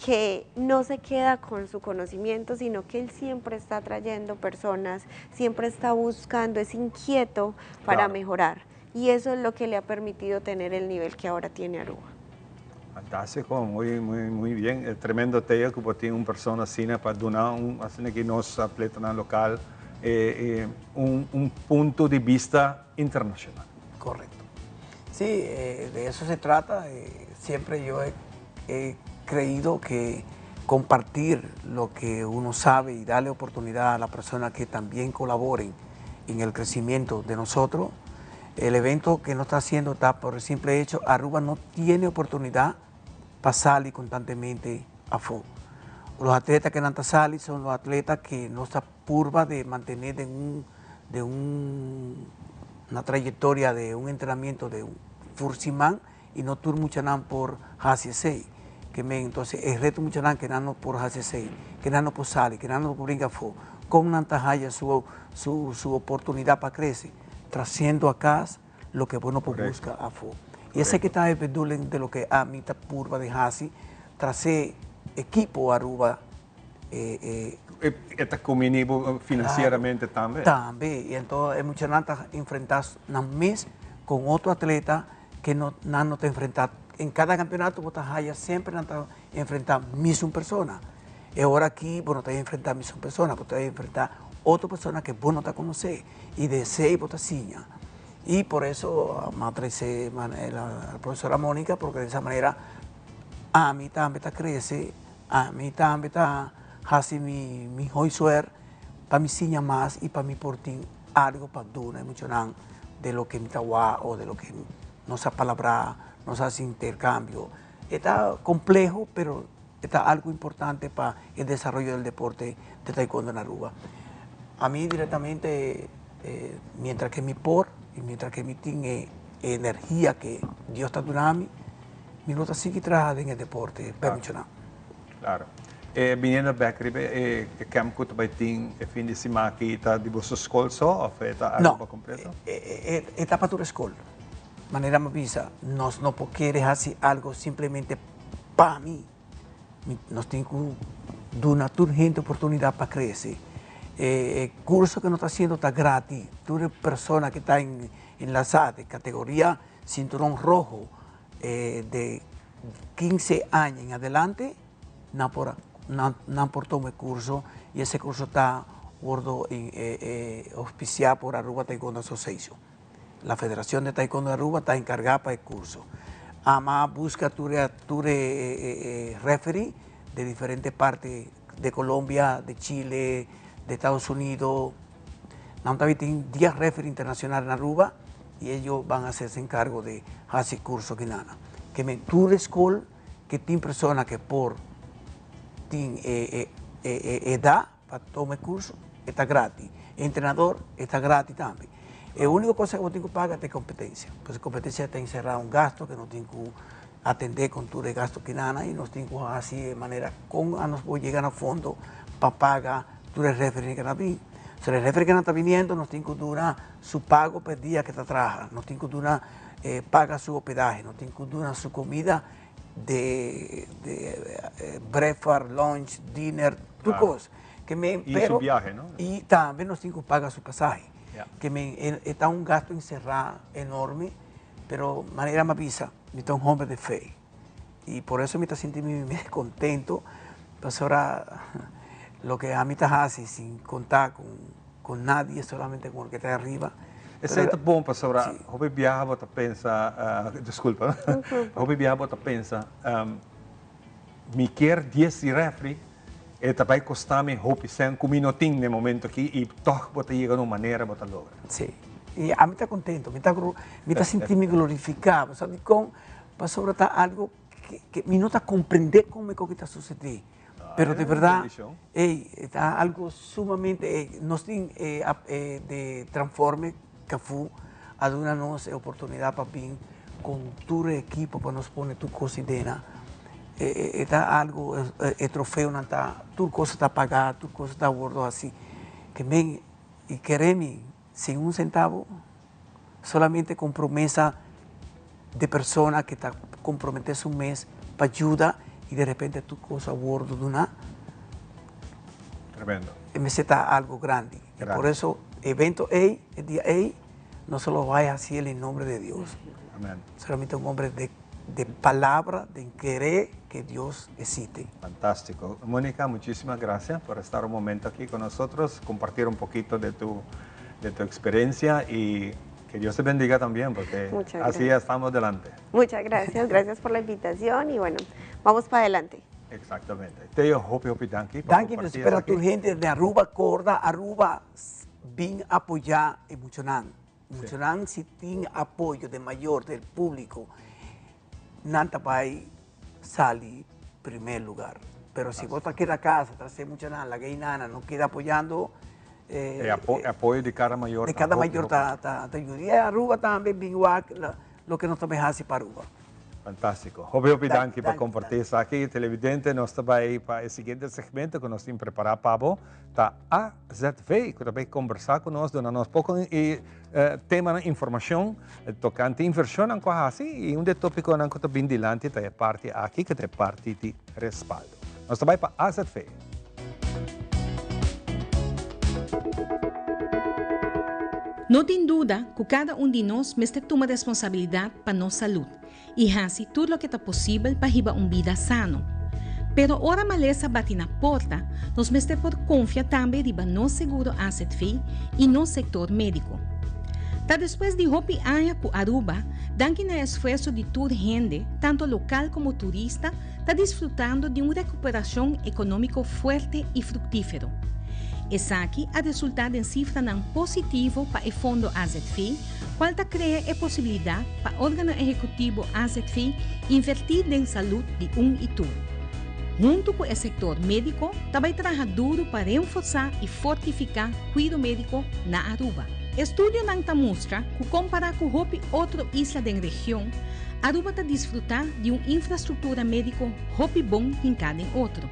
que no se queda con su conocimiento, sino que él siempre está trayendo personas, siempre está buscando, es inquieto para mejorar. Y eso es lo que le ha permitido tener el nivel que ahora tiene Aruba. Fantástico, muy bien. Tremendo Teo que tiene una persona así para donar que nos atletas local un punto de vista internacional. Correcto. Sí, de eso se trata. Siempre yo he creído que compartir lo que uno sabe y darle oportunidad a las personas que también colaboren en el crecimiento de nosotros. El evento que no está haciendo está por el simple hecho, Aruba no tiene oportunidad para salir constantemente a full. Los atletas que no salen son los atletas que no se purva de mantener una trayectoria de un entrenamiento de un Fursimán y no tur mucho por HCC. Entonces el reto mucho que no por HCC, que no por salir, que no por brincar full, con una haya su oportunidad para crecer, trayendo acá lo que bueno por busca a full. Y ese que está de lo que a mitad purva de Hasi, tracé equipo Aruba. Está combinado financieramente también. También, y entonces es mucho enfrentar mes con otro atleta que no te enfrenta. En cada campeonato vos siempre enfrentar misma persona. Y ahora aquí vos no te vas a enfrentar misma persona, vos te vas a enfrentar otra persona que vos no te conoces y de 6 vos te ciñas. Y por eso me trae la profesora Mónica, porque de esa manera a mí también crece, a mí también hace mi hoisuer para mi ciña más y para mi portín algo para duna, mucho de lo que mi tawa o de lo que nos ha palabra, nos hace intercambio. Está complejo, pero está algo importante para el desarrollo del deporte de taekwondo en Aruba. A mí directamente, mientras que mi y mientras que mi tiene energía que Dios está dando a mí, mi nota sigue trabajando en el deporte, Claro. Viniendo back, que campo tu vai ter fin de semana aqui está de vosso escola só ou está Aruba completo? Está para tu escola. Manera me visa, nos no quieres hacer algo simplemente para mí. Nos tengo que dar una urgente oportunidad para crecer. El curso que nos está haciendo está gratis. Tú eres persona que está en la SAT, categoría cinturón rojo, de 15 años en adelante, no por tomar el curso, y ese curso está auspiciado por Aruba Taekwondo Association. La Federación de Taekwondo de Aruba está encargada para el curso. Además, busca tu referee de diferentes partes de Colombia, de Chile, de Estados Unidos, también tienen 10 referees internacionales en Aruba y ellos van a hacerse encargo de hacer curso que nada. Que me tour school que tiene personas que por edad para tomar curso está gratis. El entrenador está gratis también. La única cosa que vos tenés que pagar es competencia. Pues competencia está encerrada un gasto que no tengo que atender con tu de gasto que nada y nos tengo que así de manera con a nos voy llegar a fondo para pagar tu referee que está bien. Si el referee que no está viniendo nos tiene que durar su pago por día que está trabajando, nos tiene que durar paga su hospedaje, nos tiene que durar su comida de breakfast, lunch, dinner, tu cosa. Y su viaje, ¿no? Y también nos tiene que pagar su pasaje. Que está un gasto encerrado enorme, pero de manera me avisa, me está un hombre de fe. Y por eso me está sintiendo contento, pues ahora lo que a mí está así, sin contar con nadie, solamente con el que está arriba. Esse é bom, pastora. Hobby viaja, você pensa, desculpa, hobby viaja, você pensa, me quer 10 refri, e também custa-me hobby 5 minutinhos no momento aqui, e toch você chega de uma maneira, você logra. Sim. E a mim está contento, me está sentindo glorificado, sabe? Com, pastora, está algo que me não está compreender como é que está sucedendo. Pero de verdad, está algo sumamente, nos tiene de transforme que fue a darnos oportunidad para vir con tu equipo para nos poner tu cosidena. Está algo, el trofeo no está, tu cosa está pagada, tu cosa está gordo así. Que ven y queremos sin un centavo, solamente con promesa de persona que está comprometerse un mes para ayuda. Y de repente tu cosa a bordo de una. Tremendo. Me está algo grande. Y por eso, evento A, el día A, no solo vaya así en el nombre de Dios. Amén. Solamente un hombre de palabra, de querer que Dios existe. Fantástico. Mónica, muchísimas gracias por estar un momento aquí con nosotros, compartir un poquito de tu experiencia y que Dios te bendiga también, porque así estamos adelante. Muchas gracias, gracias por la invitación y bueno, vamos para adelante. Exactamente. Teo, hopi, danke. Danke, nos espera tu gente de Aruba, Corda, Aruba, bien apoyar en Muchonán. Muchonán, si tiene apoyo de mayor del público, Nanta Pai sale primer lugar. Pero si vos te quedas a casa, tras Muchonán, la gaynana no queda apoyando, apoio de cada maior. De cada maior está ayudando. E a Aruba também, igual, lo que nós também fazemos para Aruba. Fantástico. Hope danke para compartir isso aqui. Televidente, nós também para o seguinte segmento que nós temos preparado para você. Está AZV, que também conversar conosco, dando nos pouco tema de informação tocante inversão em Coahasi e um tópico que está bem dilante, é parte aqui, que é parte de respaldo. Nós também para AZV. Não tem dúvida que cada de nós mesmo toma responsabilidade para nossa saúde e fazer tudo o que é possível para viver uma vida sana. Pero ora maleza bate na porta, nós mesmo por confiar também de no seguro AZV e no setor médico. Tá depois de hopi anos com Aruba, danke no esforço de toda gente, tanto local como turista, está desfrutando de uma recuperação econômica forte e fructífera. Essa aqui a resultado em cifra não positivo para o fundo AZV, qual cria a possibilidade para o órgão executivo AZV investir em saúde de e tudo. Junto com o setor médico, também trabalha duro para reforçar e fortificar o cuidado médico na Aruba. Estudo não mostra que, comparado com outra isla da região, Aruba está desfrutando de uma infraestrutura médica muito bom em cada outro.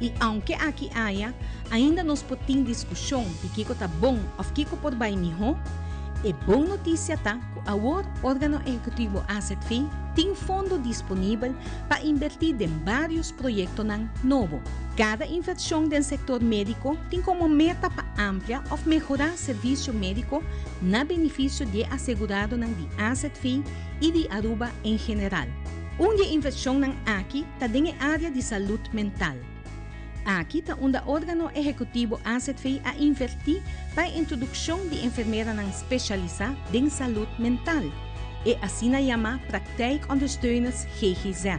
E aunque aqui haya, ainda nos podemos discussão de que está bom ou que por bem melhor, é boa notícia tá que o órgão executivo AZV tem fundo disponível para invertir em vários projetos novos. Cada inversão do setor médico tem como meta para ampliar ou melhorar o serviço médico na benefício de assegurado de AZV e de Aruba em geral. Uma inversão aqui está na área de saúde mental. Aqui está onde o órgão executivo AZV a invertir para a introdução de enfermeiras especializadas em saúde mental e assim a chama praktijkondersteuners GGZ.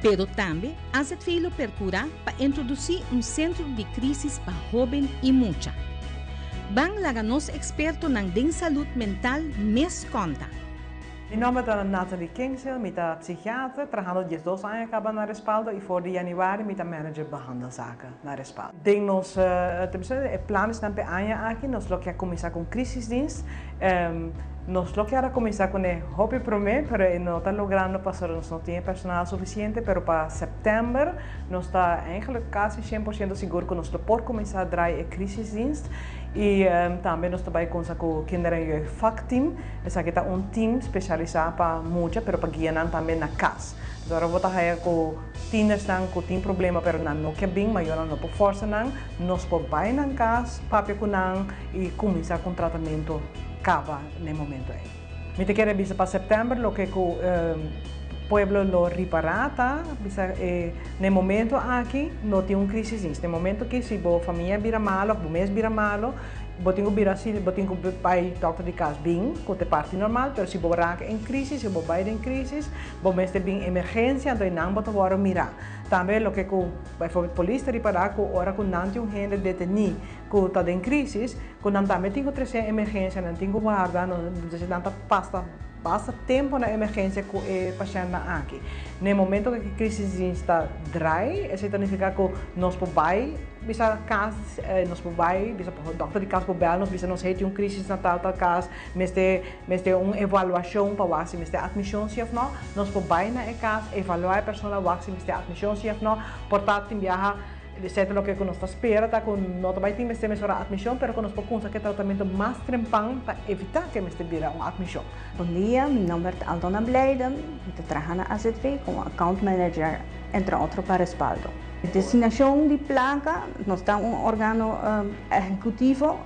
Pero também a AZV lo procura para introduzir centro de crise para jovens e mucha. Bang laganos experto ng ding salud mental mes conta. Mijn naam is Nathalie Kingshill, ik ben psychiater, trabajando 12 años acá na Respaldo y voor de januari met een manager behandelzaken na Respaldo. Denk nos, het plan is dan per año aquí, nos lo que comienza con crisisdienst. Nos lo que ahora comienza con el hobby promé, pero no está logrando pasar, no tiene personal suficiente, pero para septiembre nos está eigenlijk casi 100% seguro que nos lo por comenzar a draaien el crisisdienst. Y también nos trabaja con el Kinder- en Jeugdvakteam. Es aquí está un team especializado para muchas, pero para guiar también a casa. Entonces ahora vamos a hacer con tieners con tienen problemas, pero no que bien, mas yo no puedo forzar, nos podemos ir a casa, papi con y comenzar con tratamiento cava en el momento. Me te quiero decir para septiembre lo que pueblo lo reparata, en el momento aquí no tiene un crisis, en el momento que si la familia vira malo, o mes vira malo, tengo que ir doctor de casa bien, con la parte normal, pero si raak en crisis, si vai en crisis, mes de bien emergencia, entonces no podemos mirar. También lo que bijvoorbeeld politie reparar, ahora con nanti un gente detenido, que está en crisis, con también tengo 3 emergencia, no tengo guarda, entonces tanta passa tempo na emergência com o paciente aqui. No momento que a crise está dry, isso significa que nós podemos bisa casa, nós podemos, bisa o doutor de casa podemos, nós bisa nos heet uma crise na tal casa, mas tem uma avaliação para ver se mas tem admissão se não, nós podemos na casa avaliar a pessoa ver se mas tem admissão se não, portanto tem viajar certo lo que nos espera, tá com não também tem mais tempo para admissão, pero nos podemos conseguir tratamento mais trempang para evitar que nos vira uma admissão. Bom dia, meu nome é Aldona Bleiden, eu trabalho na AZV como account manager, entre outros para Respaldo. A designação de placa, nós temos órgão executivo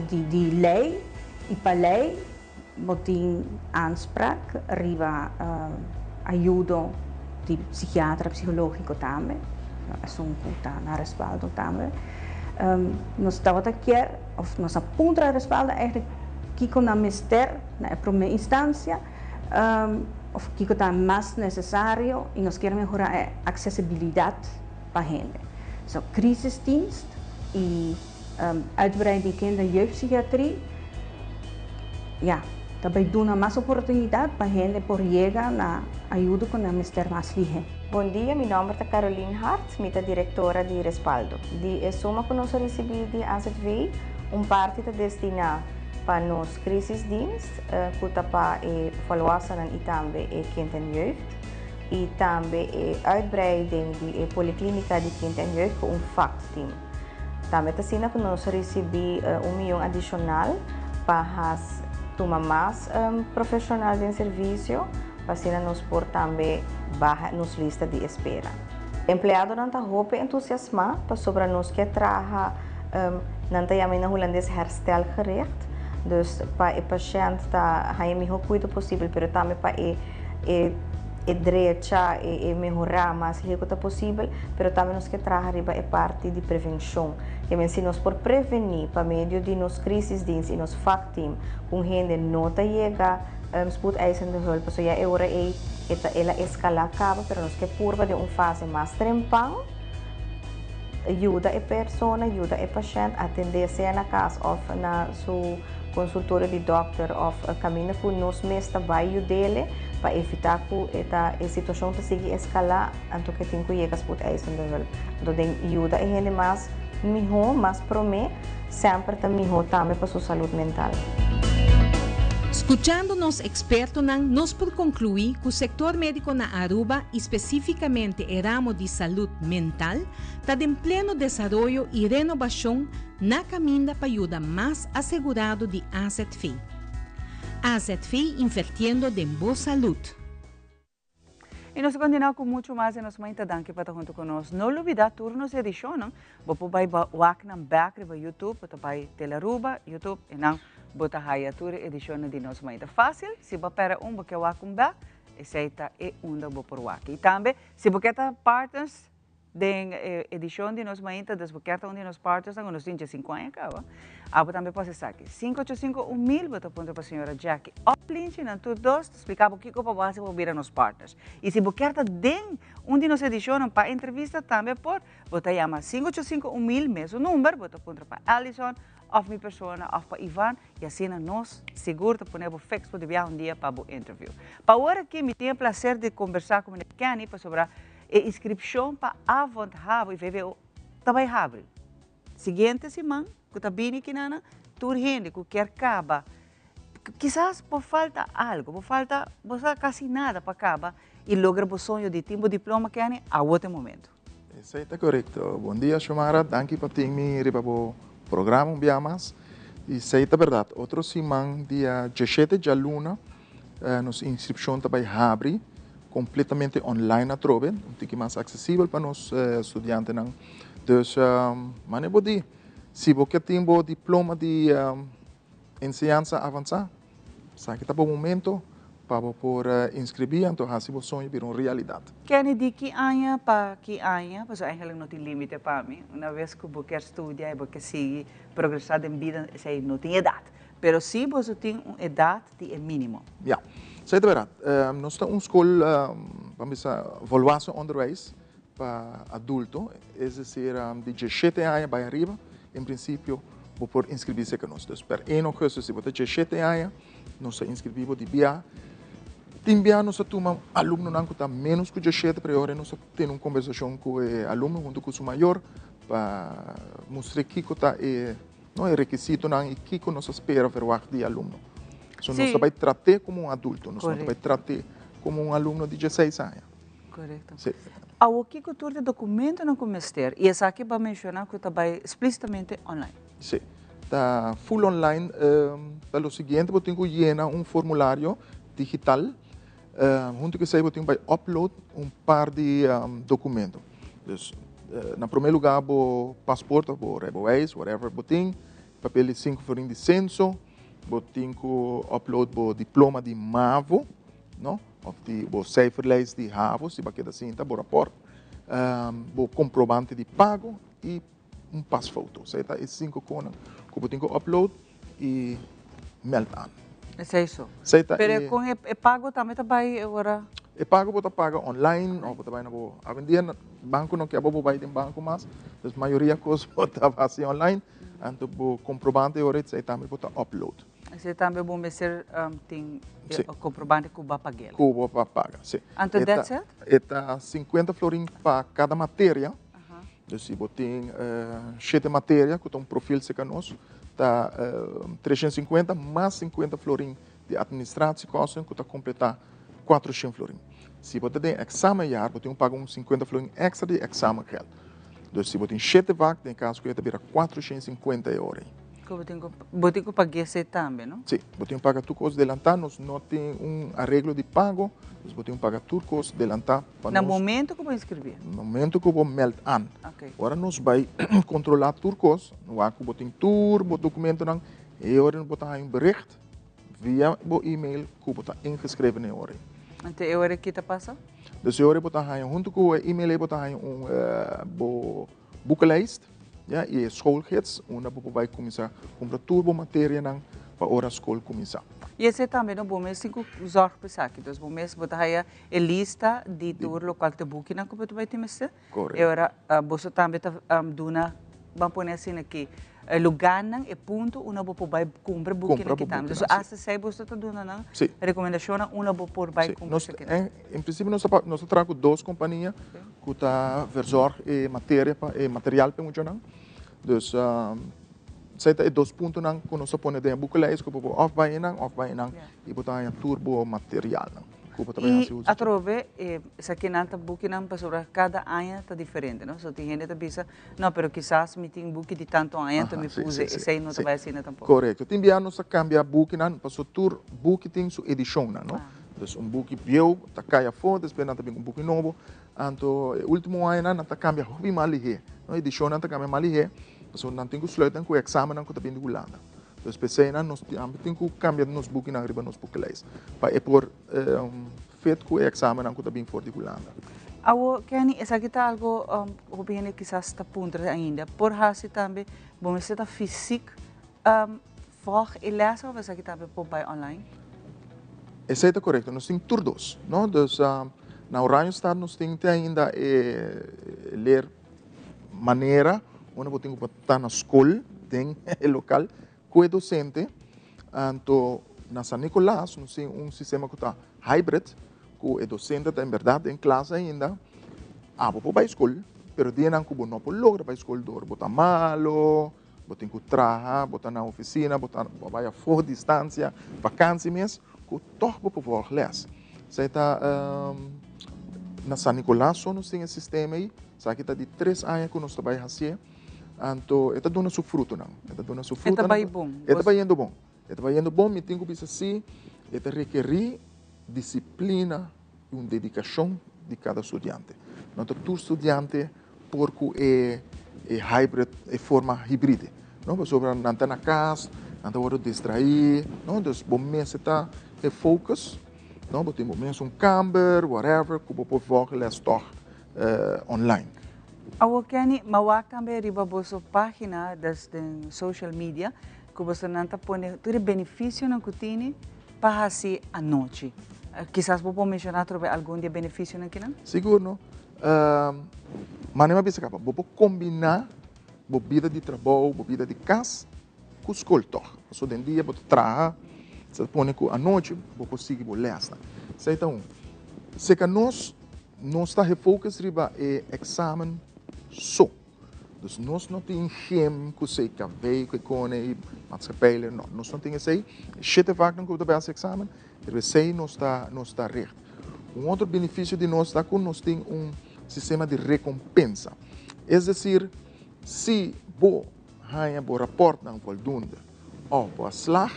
de lei e para lei, tem aanspraak, arriba ajuda de psiquiatra psicológico também. É puta na Respaldo também. Nós estamos aqui, nós apuntamos a Respaldo é que com a ministério na primeira instância, of que está mais necessário e nós queremos melhorar a acessibilidade para a gente. So, crisisdienst e uitbreiding kinder- en jeugdpsychiatrie, ja, também dá mais oportunidade para a gente por chegar na ajuda com o ministério mais ligado. Bom dia, meu nome é Caroline Hart, sou a diretora de Respaldo. De soma que nós recebemos de AZV, parte está destinada para nos crisisdienst, que está para avaliação e também kinder- en jeugd. E também uitbreiding de policlínica de kinder- en jeugd com vakteam. Também está sendo que nós recebemos milhão adicional para tomar mais profissionais em serviço, para nos por também barra nos lista de espera. Empregado não está roupa entusiasmado para sobre nós que trabalha não está na holandês herstelgericht, dus para o paciente está a melhor cuidado possível, mas também para direita e melhorar mais rápido possível, mas também nós que trabalha a parte de prevenção, que se nós por prevenir para meio de nos crisisdienst e nos vakteam, com gente não chega spoedeisende hulp. So ja, ora ela escala acaba, pero nos que purva de fase mais trempang, ajuda a persona, ajuda a paciente a atender-se na casa ou na seu consultório de doctor ou caminho que nos mesma vai ajudar para evitar que a situação te siga escalar, anto que tem que chegar spoedeisende hulp. Então, ajuda a gente mais melhor, mais promete, sempre também melhor também para sua saúde mental. Escuchando nos expertos, nos por concluir que o sector médico na Aruba, especificamente o ramo de saúde mental, está em pleno desenvolvimento e renovação na caminho para ajudar mais assegurado de AZV. AZV invirtiendo em boa saúde. E nós continuamos com muito mais e nós muito danke para junto conosco. Não olvidar turnos edição, não? Você vai na back no YouTube, você vai Telearuba, YouTube e não bota haya tur edição de nós muito fácil. Se você para porque wakum back, aceita e unda por waki. E também se você tá partners de edição de nós muito, das você tá de nós partners, nós temos 50 cá, Abo também pode ser aqui. 585-1000, bota ponto para a senhora Jackie. Oplinte, não tudo dois, explicava o que eu posso ouvir nos partners. E se você quer den de nos edição para entrevista também por, bota chama 585-1000, mesmo número, bota ponto para Alison of minha persona, of para Ivan, e assim nós, seguro, ponemos fix para viajar dia para o interview. Para agora que me tenho o prazer de conversar com o Kenny sobre a inscrição para a vontade e ver o trabalho abre. Seguinte semana, que está bem aqui, tur gente que quer acabar. Quizás por falta algo, por falta quase nada para acabar e logra o sonho de ter um diploma que a outro momento. Isso está correto. Bom dia, Xiomara. Danke por ter me recebido programa mais. E isso é verdade. Outro semana, dia 17 de luna, nossa inscrição também abre completamente online a trove, um pouco mais acessível para os estudantes. Então, mas eu vou dizer, se você tem um diploma de ensinança avançada, sabe que está bom momento para poder inscrever, então assim o sonho vira uma realidade. Kenny, de que ano para que ano? Porque eigenlijk não tem limite para mim. Uma vez que você quer estudar, você seguir progressar em vida, você não tem idade. Mas se você tem uma idade, é mínimo. Ja, isso é verdade. Nós temos uma escola, vamos dizer, evaluação onderwijs para adulto, é decir, de 17 anos para arriba, em princípio, vou por inscrever-se conosco. Então, para 1 de agosto, se você tem 17 anos, nós inscrevemos de BIA. Tem BIA, nós temos aluno que está menos que 17, para agora nós temos uma conversação com o aluno, junto com o maior, para mostrar que está o requisito e que nós esperamos ver o aluno. Então, nós vamos tratar como um adulto, nós vamos tratar como um aluno de 16 anos. Correto. Sim. O que cultura de documento não comester? E essa aqui vai mencionar que está explicitamente online. Sim. Está full online. Para o seguinte, eu tenho que llenar um formulário digital. Junto com isso, eu tenho que upload par de documentos. Então, na primeiro lugar, o passaporte, o reboés, whatever, eu tenho. Papel 5 florin de censo. Eu tenho que upload o diploma de MAVO, não? Of o cijferlijst de HAVO, se você assim, tá, o rapport. O comprovante de pago e pasfoto. Tá, esses 5 coisas que eu tenho que upload e meldan. É isso. Tá, mas com o pago também vai agora? O pago você paga online, ou você vai na avenida, banco não quer você vai em banco mais, a maioria das coisas você vai online, então o comprovante agora você também você upload. Você também vai ser tem o comprovante que vai pagar. Que vai pagar, sim. Então, that's it? Está 50 florin para cada matéria. Então, se você tem 7 matérias, que tem um perfil conosco, está 350 mais 50 florin de administração, que está completar 400 florin. Se você tem exame, você tem que pagar 50 florin extra de exame. Então, se você tem 7 vagas, tem caso que você vira 450 euros. Você tem que pagar isso também, não? Sim, você tem que pagar tudo coisa adelantados, não tem arreglo de pago, você tem que pagar tudo coisa adelantados. No momento que eu vou inscrever? No momento que eu vou meldan. Okay. Agora nós vamos controlar tudo coisa, no ar que você tem tudo, o documento, e agora você tem um bericht via o e-mail que você está inscrevido na hora. Então, a hora que está passando? Então, agora você tem junto com o e-mail, você tem uma boeklijst. Ja, e schoolgids, onde você vai começar a comprar tudo a matéria para a hora a escola começar. E esse também é um bom mês, cinco zorg pessoas. Então, bom mês, você tem a lista de tudo local que você que você vai ter mesmo. Correto. E agora, você também está dando, vamos pôr assim aqui, lugar e ponto onde você vai comprar booking aqui também. Então, essa sei você está dando recomendação onde você vai comprar aqui. Em princípio, nós trazemos 2 companhias que estão versor e material para funcionar. Então, sei que 2 pontos que nós põe dentro do booklet, que você off vai e você tem turbo material. E a trove, essa aqui não está booking para cada ano está diferente, não? Só tem gente que pensa, não, mas quizás me tem booking de tanto ano, então me puse, esse aí não vai assim tampouco. Correto. Tem dia nós cambia booking, para o tour booking tem sua edição, não? Então, booking view, está caia fora, depois não tem booking novo. Então, o último ano não está cambia hobby malhe, não edição não está cambia malhe, então não tem que sluiten com o exame que está vindo Holanda. Então, especialmente nós temos que cambiar nos booking na riba nos bookleys, para por feito que o exame não está bem forte Holanda. Kenny, essa aqui está algo que quizás está ponto ainda. Por assim também, bom, você está físico, for e lesa ou essa aqui também pode online? Esse é correto. Nós temos todos, não? Então, na Orange Stad nós temos ainda ler maneira onde você tem que estar na escola, den el local, que docente, anto na San Nicolás, nós temos um sistema que está hybrid, que o docente está em verdade em classe ainda, para a escola, pero dia não que não pode lograr para a escola, botar malo, botar em trabalhar, botar na oficina, botar vai a for distância, vacância mesmo, que todo para poder ler. Você está na San Nicolás, só nós temos esse sistema aí, sabe que está de 3 anos que nós trabalhamos assim, então está dando seu fruto não, está dando seu fruto. Está bem bom. Está indo bom. Está indo bom, me tenho que pensar assim, está requerir disciplina e uma dedicação de cada estudante. Não é todo estudante porque é hybrid, é forma híbrida. Não, mas sobre não está na casa, não está distrair, não, então bom mês está é focus, não, mas tem bom mês camber, whatever, que você pode ler só online. Awo kani mawakam be riba boso página das social media que você não está pondo todo benefício na cutine para assim à noite. Quizás você pode mencionar algum dia benefício na quina? Seguro. Mas não é bem capaz. Você pode combinar a vida de trabalho, a vida de casa com o escoltor. Só de dia você trabalha, você põe à noite, você consegue ler. Então, se que nós está refocus riba é exame só. Dus nós não temos gem que sei que veio que cone maatschappij não nós não temos aí shit vaak não que o exame ele sei nós está recht. Outro benefício de nós está com nós tem sistema de recompensa. É decir, se bo ganha bo rapport não voldoende ou bo slag,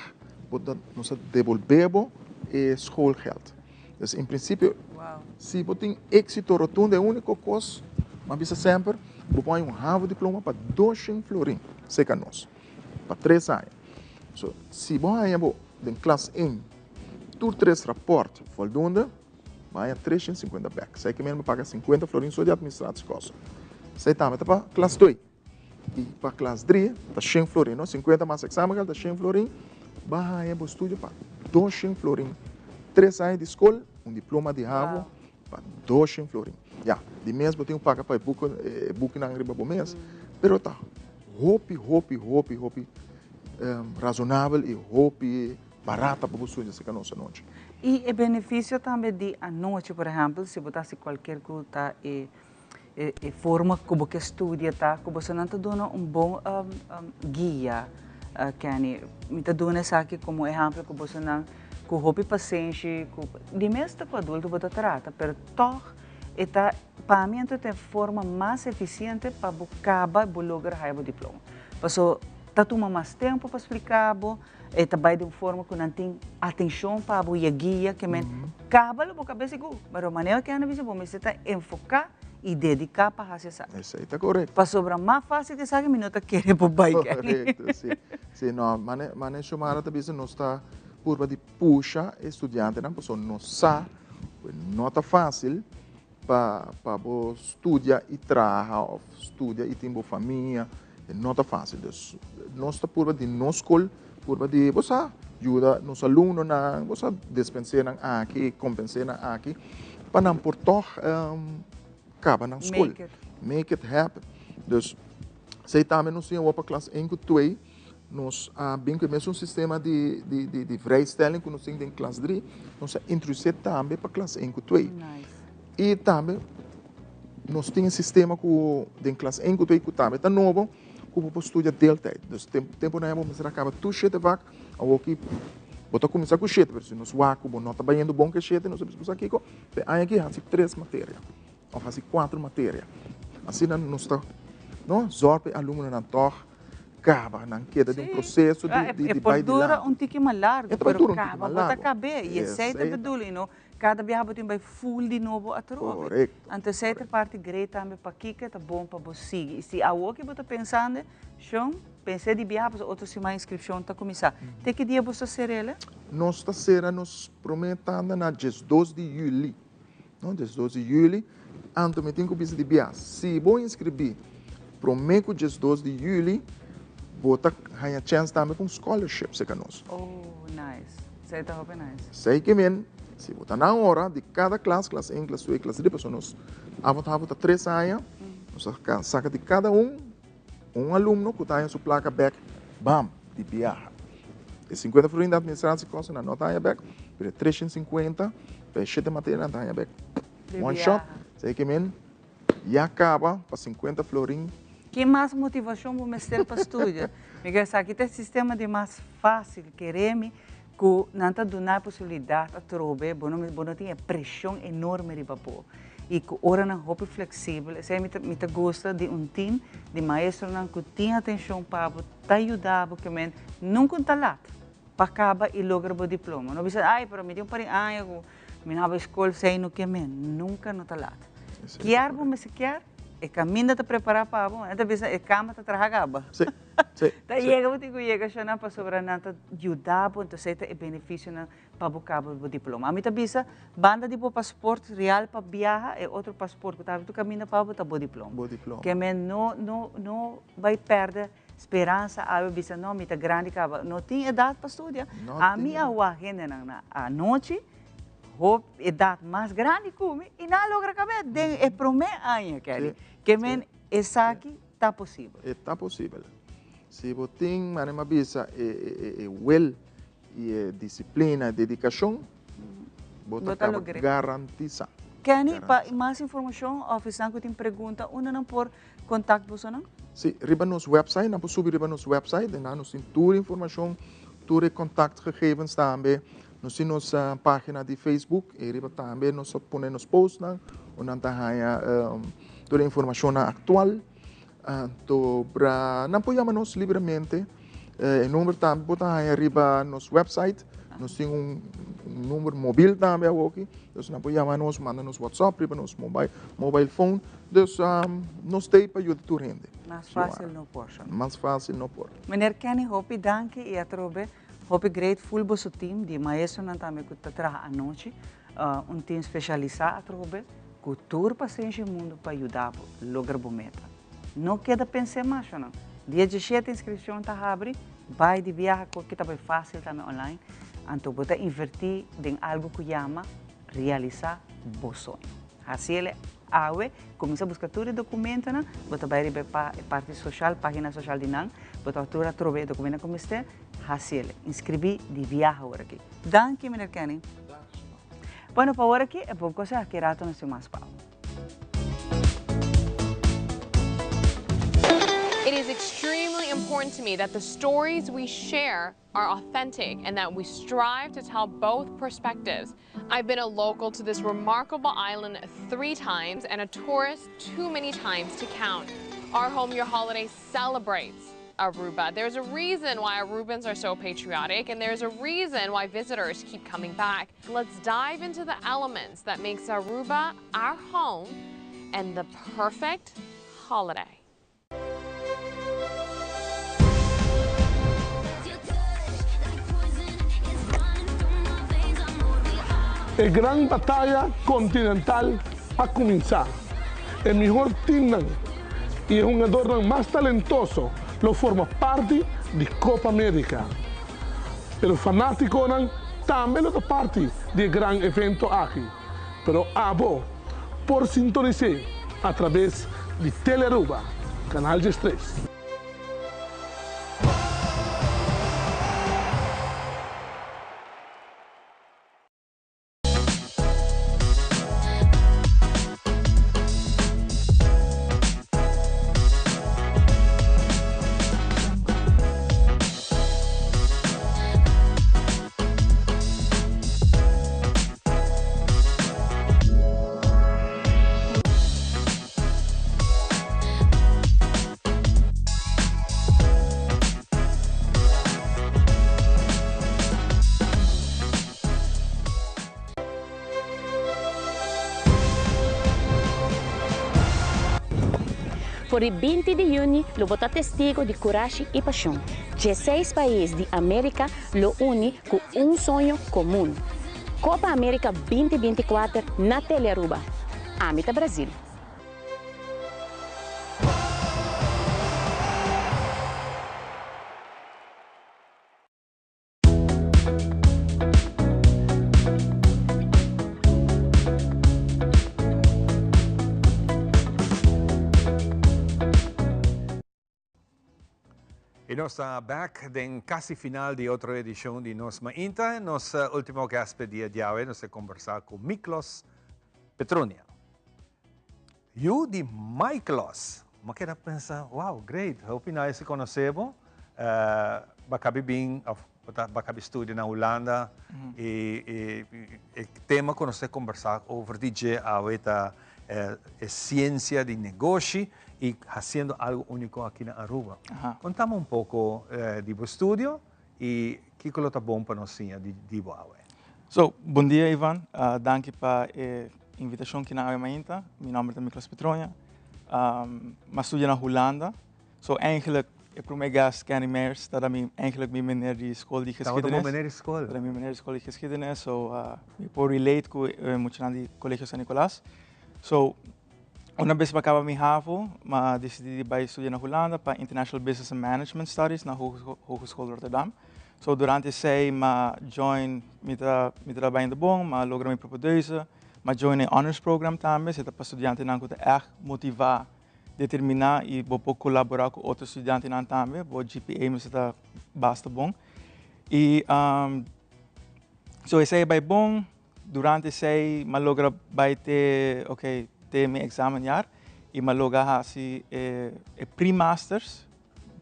nós devolvemos schoolgeld. Dus em princípio, se você tem êxito rotundo é a única coisa, mas bisa sempre você põe ravo diploma para 200 florim, seca nós, para 3 anos. So, se você ganha em classe 1, tur 3 rapport voldoende, vai 350 back. Sei que mesmo paga 50 florim só de administração de coisa. Sei também para classe 2 e para classe 3, está 100 florim, 50 mais exame, está 100 florim, vai ganhar estúdio para 200 florim. 3 anos de escola, diploma de ravo para 200 florim. Ja, de mês eu tenho que pagar para book na riba por mês, pero tá, hope razonável e hope barata para você essa nossa noite. E o benefício também de a noite, por exemplo, se botasse qualquer coisa e forma que você estuda, tá, que você não está dando bom guia, Kenny, me está dando isso aqui como exemplo que você não com hope paciente, de mesmo com adulto você trata, pero toch eta para mim é forma mais eficiente para buscar lograr o diploma. Porque tá toma mais tempo para explicar, e também de uma forma que não tem atenção para a guia que men acaba a cabeça igual, mas a maneira que anda visível, mas está enfocar e dedicar para fazer isso. Isso aí está correto. Para sobrar mais fácil de saber minuto que para bike. Correto, sim. Sim, não, mas chamara também não está por de puxa estudante, não, porque não sabe, não está fácil para estudar e trabalhar, estudar e ter uma família, não está fácil. Nós está por de nós escola, por de você ajuda nos alunos, você dispensar aqui, compensar aqui, para não por toh acaba na escola. Make it happen. Dus, sei também nós temos para classe 1 e 2, nós bem que mesmo um sistema de vrijstelling que nós temos em classe 3, nós introduzir também para classe 1 e 2. E também, nós temos um sistema que em classe 1 e 2 que também está novo, que você estuda delta. Então, tempo na época, você acaba tudo cheio de vaca, ou aqui, você começa com cheio, porque nós vaca, não está bem bom que cheio, nós precisamos aqui, aí aqui, faz 3 matérias, ou faz 4 matérias. Assim, nós está, não, zorpe aluno na torre, acaba, não queda de um processo de baile de lá. Um tique mais largo, pero acaba, bota caber, e esse é o não? Cada viagem tem full de novo a troca. Então, essa parte grande também para aqui que é bom para você. E se a outra que você está pensando, Sean, pensei de viagem, outro se mais inscrição está começar. Tem que dia você ser ele? Nós está sendo, nós prometendo na 12 de julho. Não, 12 de julho, então me tenho que pensar de viagem. Se vou inscrever, prometo 12 de julho, vou ter a chance também com scholarship, se nós. Oh, nice. Sei está bem nice. Sei que mesmo. Se você está na hora de cada classe 1, classe 2, classe 3, nós avotamos 3 anos, nós saca de cada aluno que está em sua placa back, bam, de viaja. E 50 florin da administração custa na nota back, pero 350, para 7 matérias na back. One shot, sei que men, e acaba para 50 florin. Que mais motivação para mestre para estudar? Porque aqui tem sistema de mais fácil, querer-me, que não está dando a possibilidade de trocar, não tem pressão enorme de papel. E que ora não é flexível. Você me gosta de team de maestro que tem atenção para te ajudar, porque nunca está lá para acabar e lograr o diploma. Não precisa, pero me deu para me na escola sei no que nunca não está lá. Quer me se quer, e caminho te preparar para bom, então pensa, e cama te tragaba. Sim, sim. Tá chega chana para sobrananta ajudar, então sei é benefício para buscar o diploma. A mim pensa, banda de passaporte real para viajar é outro passaporte que tá tu caminho para o diploma. O diploma. Que não vai perder esperança, a bisa não me tá grande caba, não tem idade para estudar. A minha agenda na noite a idade mais grande como e não logra caber é primeiro ano que men essa aqui está possível. Está possível. Se você tem uma bisa well e disciplina, dedicação, você acaba garantiza. Kenny, para mais informação, a oficina que tem pergunta, onde não por contato você não? Sim, riba nos website, não posso subir riba nos website, dan nos tem toda informação, toda contactgegevens também. Nós temos nossa página de Facebook, e riba também nós ponemos posts, onde está toda a informação atual. Então, para não apoiarmos livremente, o número também está riba nos website. Nós temos número móvel também aqui. Então, não apoiarmos, manda-nos WhatsApp, riba nos mobile phone. Então, nós temos para ajudar a gente. Mais fácil não pôr. Mais fácil não pôr. Meneer Kenny, hope danke e atrobe. Hope grateful para o team de maestro não também que trabalha à noite, team especializado atrobe, que todo paciente mundo para ajudar a lograr a meta. Não queda pensar mais, não. Dia 17 a inscrição está abre, vai de viagem que está fácil também online, então você invertir em algo que chama realizar o sonho. Assim ele começa a buscar todo o documento, você vai para a parte social, página social de NAN, você vai trocar o documento como este, assim ele inscrever de viagem agora aqui. Danke, meneer Kenny. Bueno, para agora aqui é pouco coisa que rato não se mais para. It is extremely important to me that the stories we share are authentic and that we strive to tell both perspectives. I've been a local to this remarkable island 3 times and a tourist too many times to count. Our Home Your Holiday celebrates Aruba. There's a reason why Arubans are so patriotic, and there's a reason why visitors keep coming back. Let's dive into the elements that makes Aruba our home and the perfect holiday. A gran batalha continental a começar. El mejor team y el jugador más talentoso lo forma parte de Copa América. El fanático también es parte del gran evento aquí. Pero abo por sintonizar a través de Telearuba, Canal 3. Por el 20 de junio, lo vota testigo de coragem e paixão. 16 países de América lo une com um sonho comum. Copa América 2024 na Telearuba. Amita Brasil. E nós estamos back em quase final de outra edição de Nos Mainta. Nosso último gasto dia de hoje, nós vamos conversar com Miklos Petronia. Eu de Miklos, mas quero pensar, wow, great, hope nós se conhecemos. Bakabi bem, bakabi estudo na Holanda. E o tema que nós vamos conversar over DJ é ciência de negócio e fazendo algo único aqui na Aruba. Contamos um pouco do estúdio e o que é bom para nós de Boawe. So, bom dia, Ivan. Dank pela invitação que na Mainta. Meu nome é Miklos Petronia. Eu estudo na Holanda. So, eigenlijk, ik probeer gas Kenny Meers, dat ik eigenlijk mijn meneer die school die geschiedenis. Dat meneer school. Dat mijn meneer school die geschiedenis. So, ik wil relate ku moet naar die college San Nicolas. So, una vez acaba mi HAVO, ma decidi bij studie na Holanda para International Business and Management Studies na Hogeschool Rotterdam. So, durante sei ma join mi trabalho de bom, ma logra mi propedeuse, ma join een honors program também, se para estudante não que echt motivar, determinar e vou colaborar com outros estudantes não também, vou GPA me está basta bom. E so esse é bem bom. Durante sei ma logra bij te mijn examenjaar e ma logra hasi pre-masters,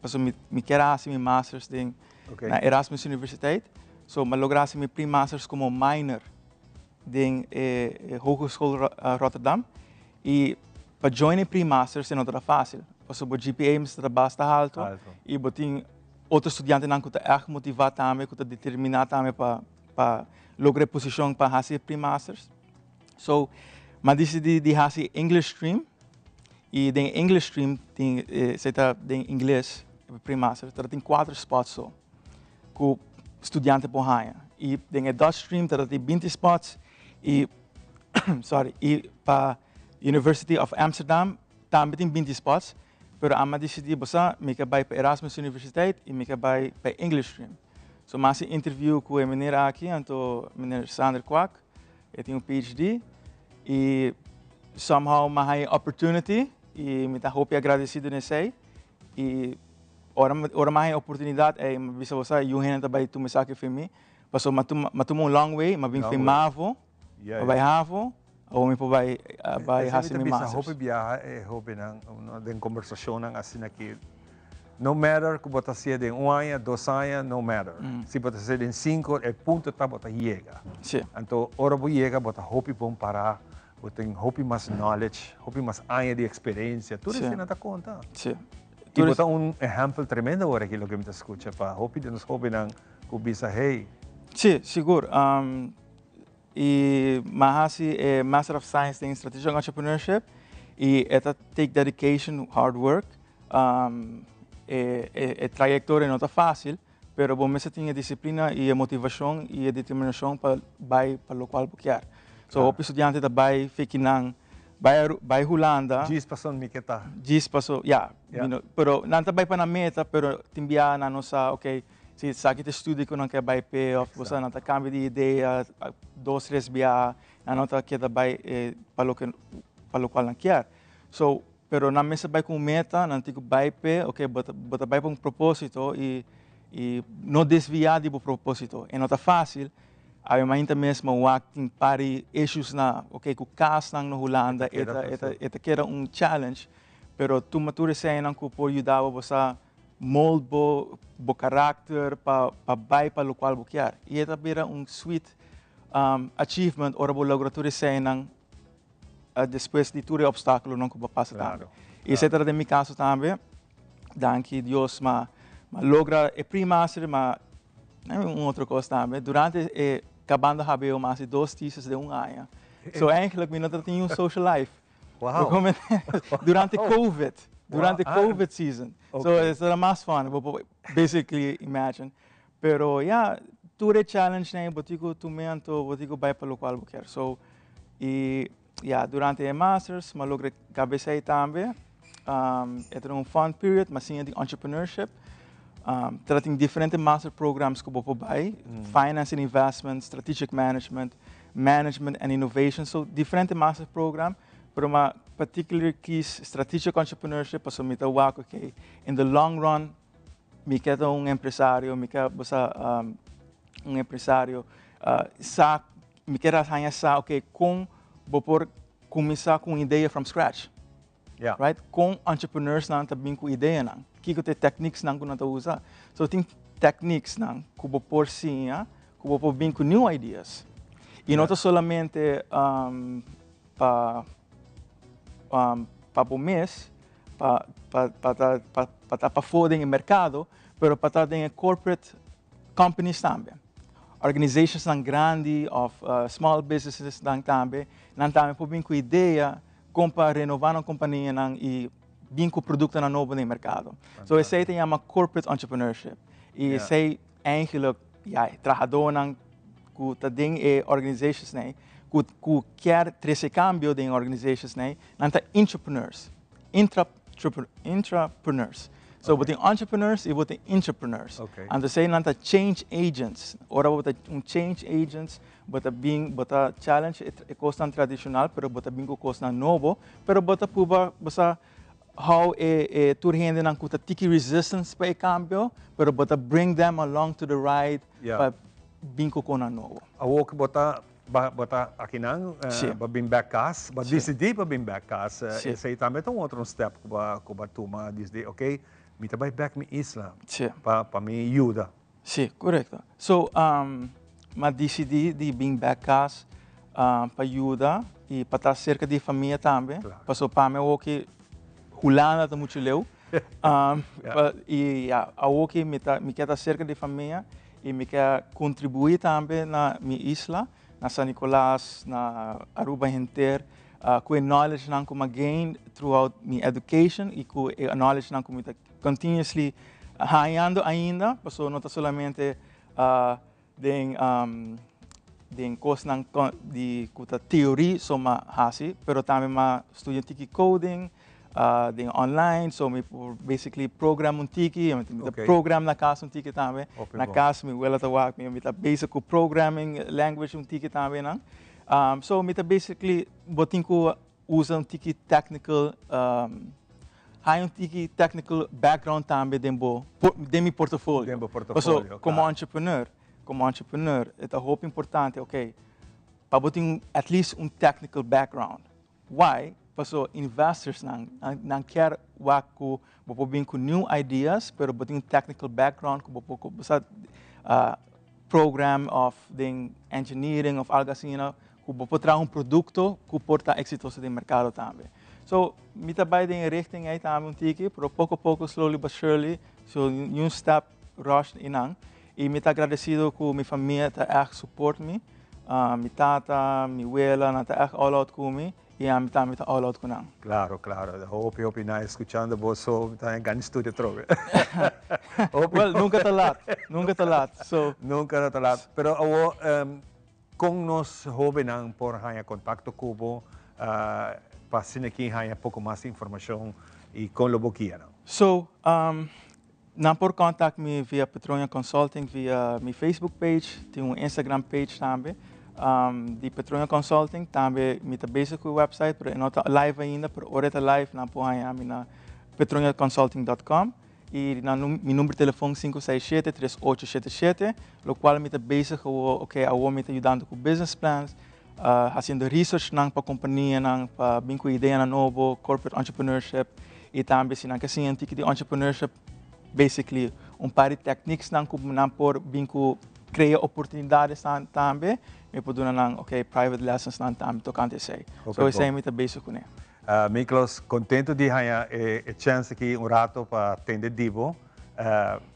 paso mi quero hasi mi masters na Erasmus Universiteit, so ma logra hasi mi pre-masters como minor ding Hogeschool Rotterdam e para join pre-masters é não fácil, paso bo GPA me está basta alto e botin outros estudantes não que tá echt motivado também, que tá determinado também para lograr posição para fazer pre-masters. So, mas decidi de fazer English stream e den English stream tem se tá den inglês pre-masters, tem 4 spots só com estudante por haya e den Dutch stream tem 20 spots e e para University of Amsterdam também tem 20 spots, pero ama decidi bosa me que vai para Erasmus Universiteit e me que vai para English stream. So, mas interview com a menina aqui, então, menina Sander Kwak, ele tem PhD, e somehow me hay opportunity, e me tá hope agradecido nesse, e ora me hay oportunidade, e me visa você, eu ainda também tu me saque para mim, passou um long way, mas vim filmavo, vai havo, ou me vai fazer minha masters. Hope biar, hope na conversação assim aqui. No matter que você seja de 1 ano, 2 anos, no matter. Se você seja de 5, é ponto que você chega. Então, ora você chega, você hope bom para, você tem hope mais knowledge, hope mais anos de experiência, tudo isso não dá conta. E você exemplo tremendo agora aquilo que me escuta, para hope de nos hope não kubisa hey. Sim, seguro. E Mahasi é Master of Science em Strategic Entrepreneurship e esta take dedication, hard work. A trajetória não está fácil, pero bom mesmo tem a disciplina e a motivação e a determinação para o qual quer. So, o estudante também fica não vai Holanda. Diz passou me que tá. Diz passou, pero não também para na meta, pero timbia na nossa, se sabe que estuda que não quer vai pay off, você não tá cambia de ideia, 2, 3 via, não tá que também para o qual não quer. So, pero na mesa vai com meta, não tem que vai pé, bota vai para um propósito e não desviar do propósito. E não tá fácil. Aí ainda mesmo tem pari issues na, com caso na Holanda, eta queda challenge, pero tu matura sei não que pode ajudar você mold bo carácter para vai para o qual quer. E eta vira sweet achievement ora bo logra sei não depois de todo obstáculo não que passa também. E esse era de meu caso também. Danke Deus, mas logra o pre-master, mas outra coisa também. Durante acabando a haver mais de 2 theses de 1 ano. So eigenlijk eu não tinha social life. Wow. Durante COVID season. So it's a mais fun, basically imagine. Pero tudo challenge né, botico tu mento, botico vai para o qual quer. So durante a masters, eu logrei cabecear também. Era fun period, mas sim de entrepreneurship. Tem diferentes master programs que eu vou vai, finance and investment, strategic management, management and innovation. So diferentes master program, pero uma particular key strategic entrepreneurship, so me tawa in the long run, me queda um empresário, me queda um empresário, me queda saber, ok, como vou começar com ideia from scratch. Yeah. Right? Com entrepreneurs nang tabing ko ideia nang. Kiko te techniques nang ko na usa. So ting techniques nang kubo por siya, kubo po bing ko new ideas. E não solamente para o mês, para fora no mercado, pero para em corporate companies também. Organizations nang grande of small businesses nang também po bing ko ideia para renovar a companhia e vir com produto novo no mercado. So esse aí chama corporate entrepreneurship. E esse aí eigenlijk trabalhador que tem organizations que quer trazer cambio em organizations nanta entrepreneurs. Intrapreneurs. So botem entrepreneurs e botem entrepreneurs. And sei nanta change agents. Ora botem change agents bota challenge é costa tradicional, pero bota bingo costa novo, pero bota puba basa how turhende nang kuta tiki resistance pa cambio, pero bota bring them along to the ride pa bingo kona novo. Awo que bota aqui não, para bem backas, para decidir para bem backas, esse aí também é outro step que ba toma dizer, ok, me trabalho back me isla, para me ajuda. Sim, correto. So mas decidi de vir backas para ajudar e para estar cerca de família também. Passou para mim o que Holanda tá muito leu. E a o que me quer estar cerca de família e me quer contribuir também na minha isla, na San Nicolás, na Aruba inteira, com knowledge não como gain throughout my education e com knowledge não como continuously ganhando ainda. Passou não tá solamente den coisas de teoria sobre hasi, pero também ma estudo tiki coding, den online, so me basically program tiki, program na casa tiki também, na casa me wela tawak me basic programming language tiki também não. So me basically botinko usa tiki technical tiki technical background também de mi portfolio. So como entrepreneur, é muito importante, ok, para botar at least technical background. Why? Porque investors não querem vir com new ideas, pero botar technical background, como program of engineering of algo assim, como botar produto que porta exitoso no mercado também. So, me trabalho em richting aí também tiki, pero pouco a pouco, slowly but surely, so new step rush inang. E me está agradecido que minha família está echt support me, minha tata, minha abuela, está echt all out comigo e a minha também está all out com ela. Claro. Hope na escutando você está em grande estúdio trove. Well, nunca está lá. So nunca está lá. Pero com nós jovens por ganhar contato com você, para se aqui ganhar pouco mais informação e com o que quer. So não por contact me via Petronia Consulting, via minha Facebook page, tem Instagram page também, de Petronia Consulting, também me está basic com o website, pero não está live ainda, pero ora está live, não pode na petroniaconsulting.com e meu número de telefone 567-3877, o qual me está basic com me está ajudando com business plans, fazendo research para a companhia, para vir com ideia nova, corporate entrepreneurship, e também se não quer assim de entrepreneurship, basically par de techniques não por vinco criar oportunidades também me pode dar private lessons também tocante sei so isso é muito basic né Miklos contento de ganhar a chance aqui rato para atender divo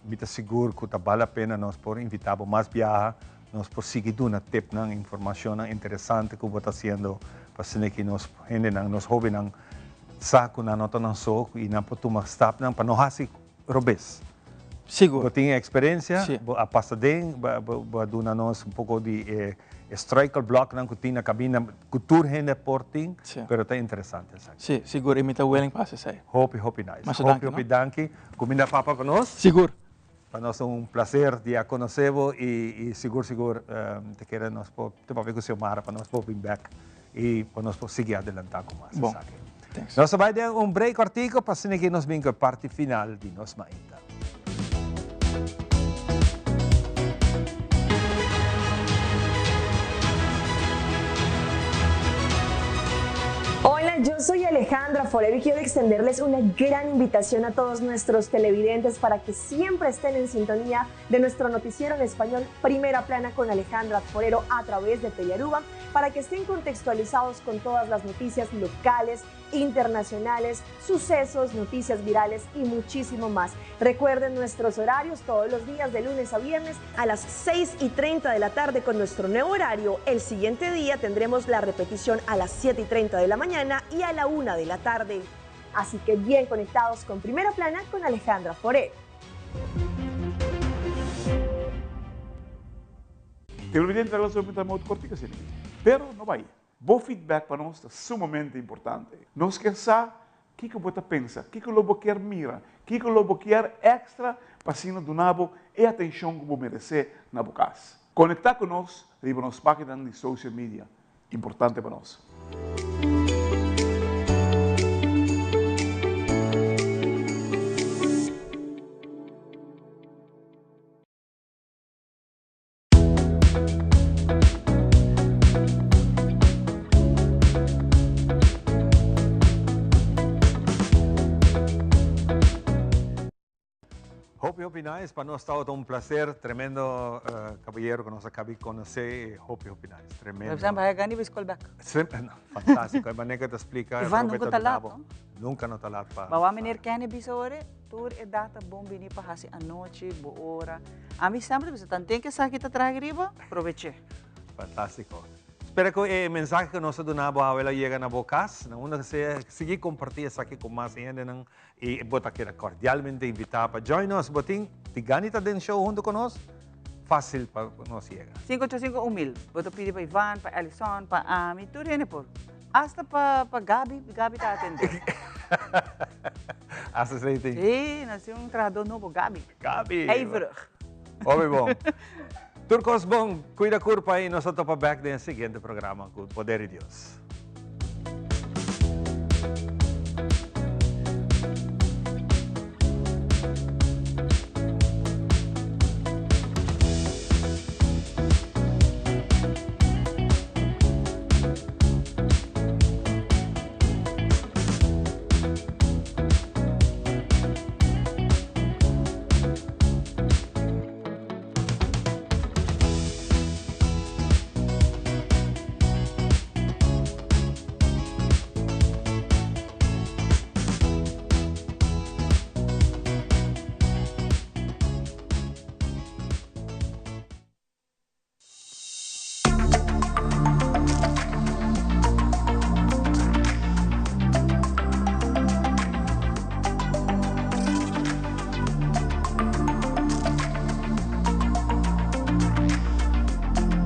me tá seguro que tá vale a pena nós por invitar mais viajar nós por seguir dando tip na informação interessante que você fazendo para se que nós gente nós jovens saco na nota não só e não por tomar step para não assim Robes. Seguro. Você tem experiência, a passadem, dona nós pouco de striker block na na cabina, cultura rende porting, pero tá interessante. Sim, seguro. Imita willing passa sai. Hope nice. Hope danke. Comida papa para nós. Seguro. Para nós prazer de conhecê-lo e seguro te quero nós te para ver com o seu Mara para nós vir back e para nós seguir adelantar com mais. Bom. Nós vamos dar break artigo para que nós venhamos a parte final de nossa Mainta. Hola, yo soy Alejandra Forero y quiero extenderles una gran invitación a todos nuestros televidentes para que siempre estén en sintonía de nuestro noticiero en español Primera Plana con Alejandra Forero a través de Telearuba, para que estén contextualizados con todas las noticias locales, internacionales, sucesos, noticias virales y muchísimo más. Recuerden nuestros horarios todos los días de lunes a viernes a las 6:30 de la tarde con nuestro nuevo horario. El siguiente día tendremos la repetición a las 7:30 de la mañana y a la 1 de la tarde. Así que bien conectados con Primera Plana con Alejandra Forero. Televidente da relacionamento muito cortico, assim. Pero não vai. Bom feedback para nós é sumamente importante. Não esqueça o que você pensa, o que você quer mirar, o que você quer extra para cima do nabo e atenção que você merece na boca. Conectar conosco e nas páginas de social media. Importante para nós. Hopi Nice, para nós está um prazer tremendo, caballero, que nós acabamos de conhecer, Hopi Nice, tremendo. Por exemplo, vai ganhar o callback. Fantástico, a maneira que te explica. Ivan, nunca talat, não? Nunca não talat pa. Bawa menir cannabis ore, tur e data bom bini pa hasi a noite, boa hora. A mim sempre você tem que sair kita tragriba, aproveite. Fantástico. Espero que o mensagem que nós donamos a ela chegue na bocas, na una que seguir compartilhar isso aqui com mais gente, e bota aqui cordialmente invitar para join us, botin, tiganita den show junto com nós, fácil para nós chegar. 585-1000, bota pedir para Ivan, para Alison, para Ami, tudo é por. Hasta para Gabi está atendendo. Hasta se tem. Sim, nasceu treinador novo, Gabi. Gabi. É Ivro. Óbvio bom. Turcos bom, cuida curpa aí, nós estamos para back do seguinte programa com o Poder de Deus.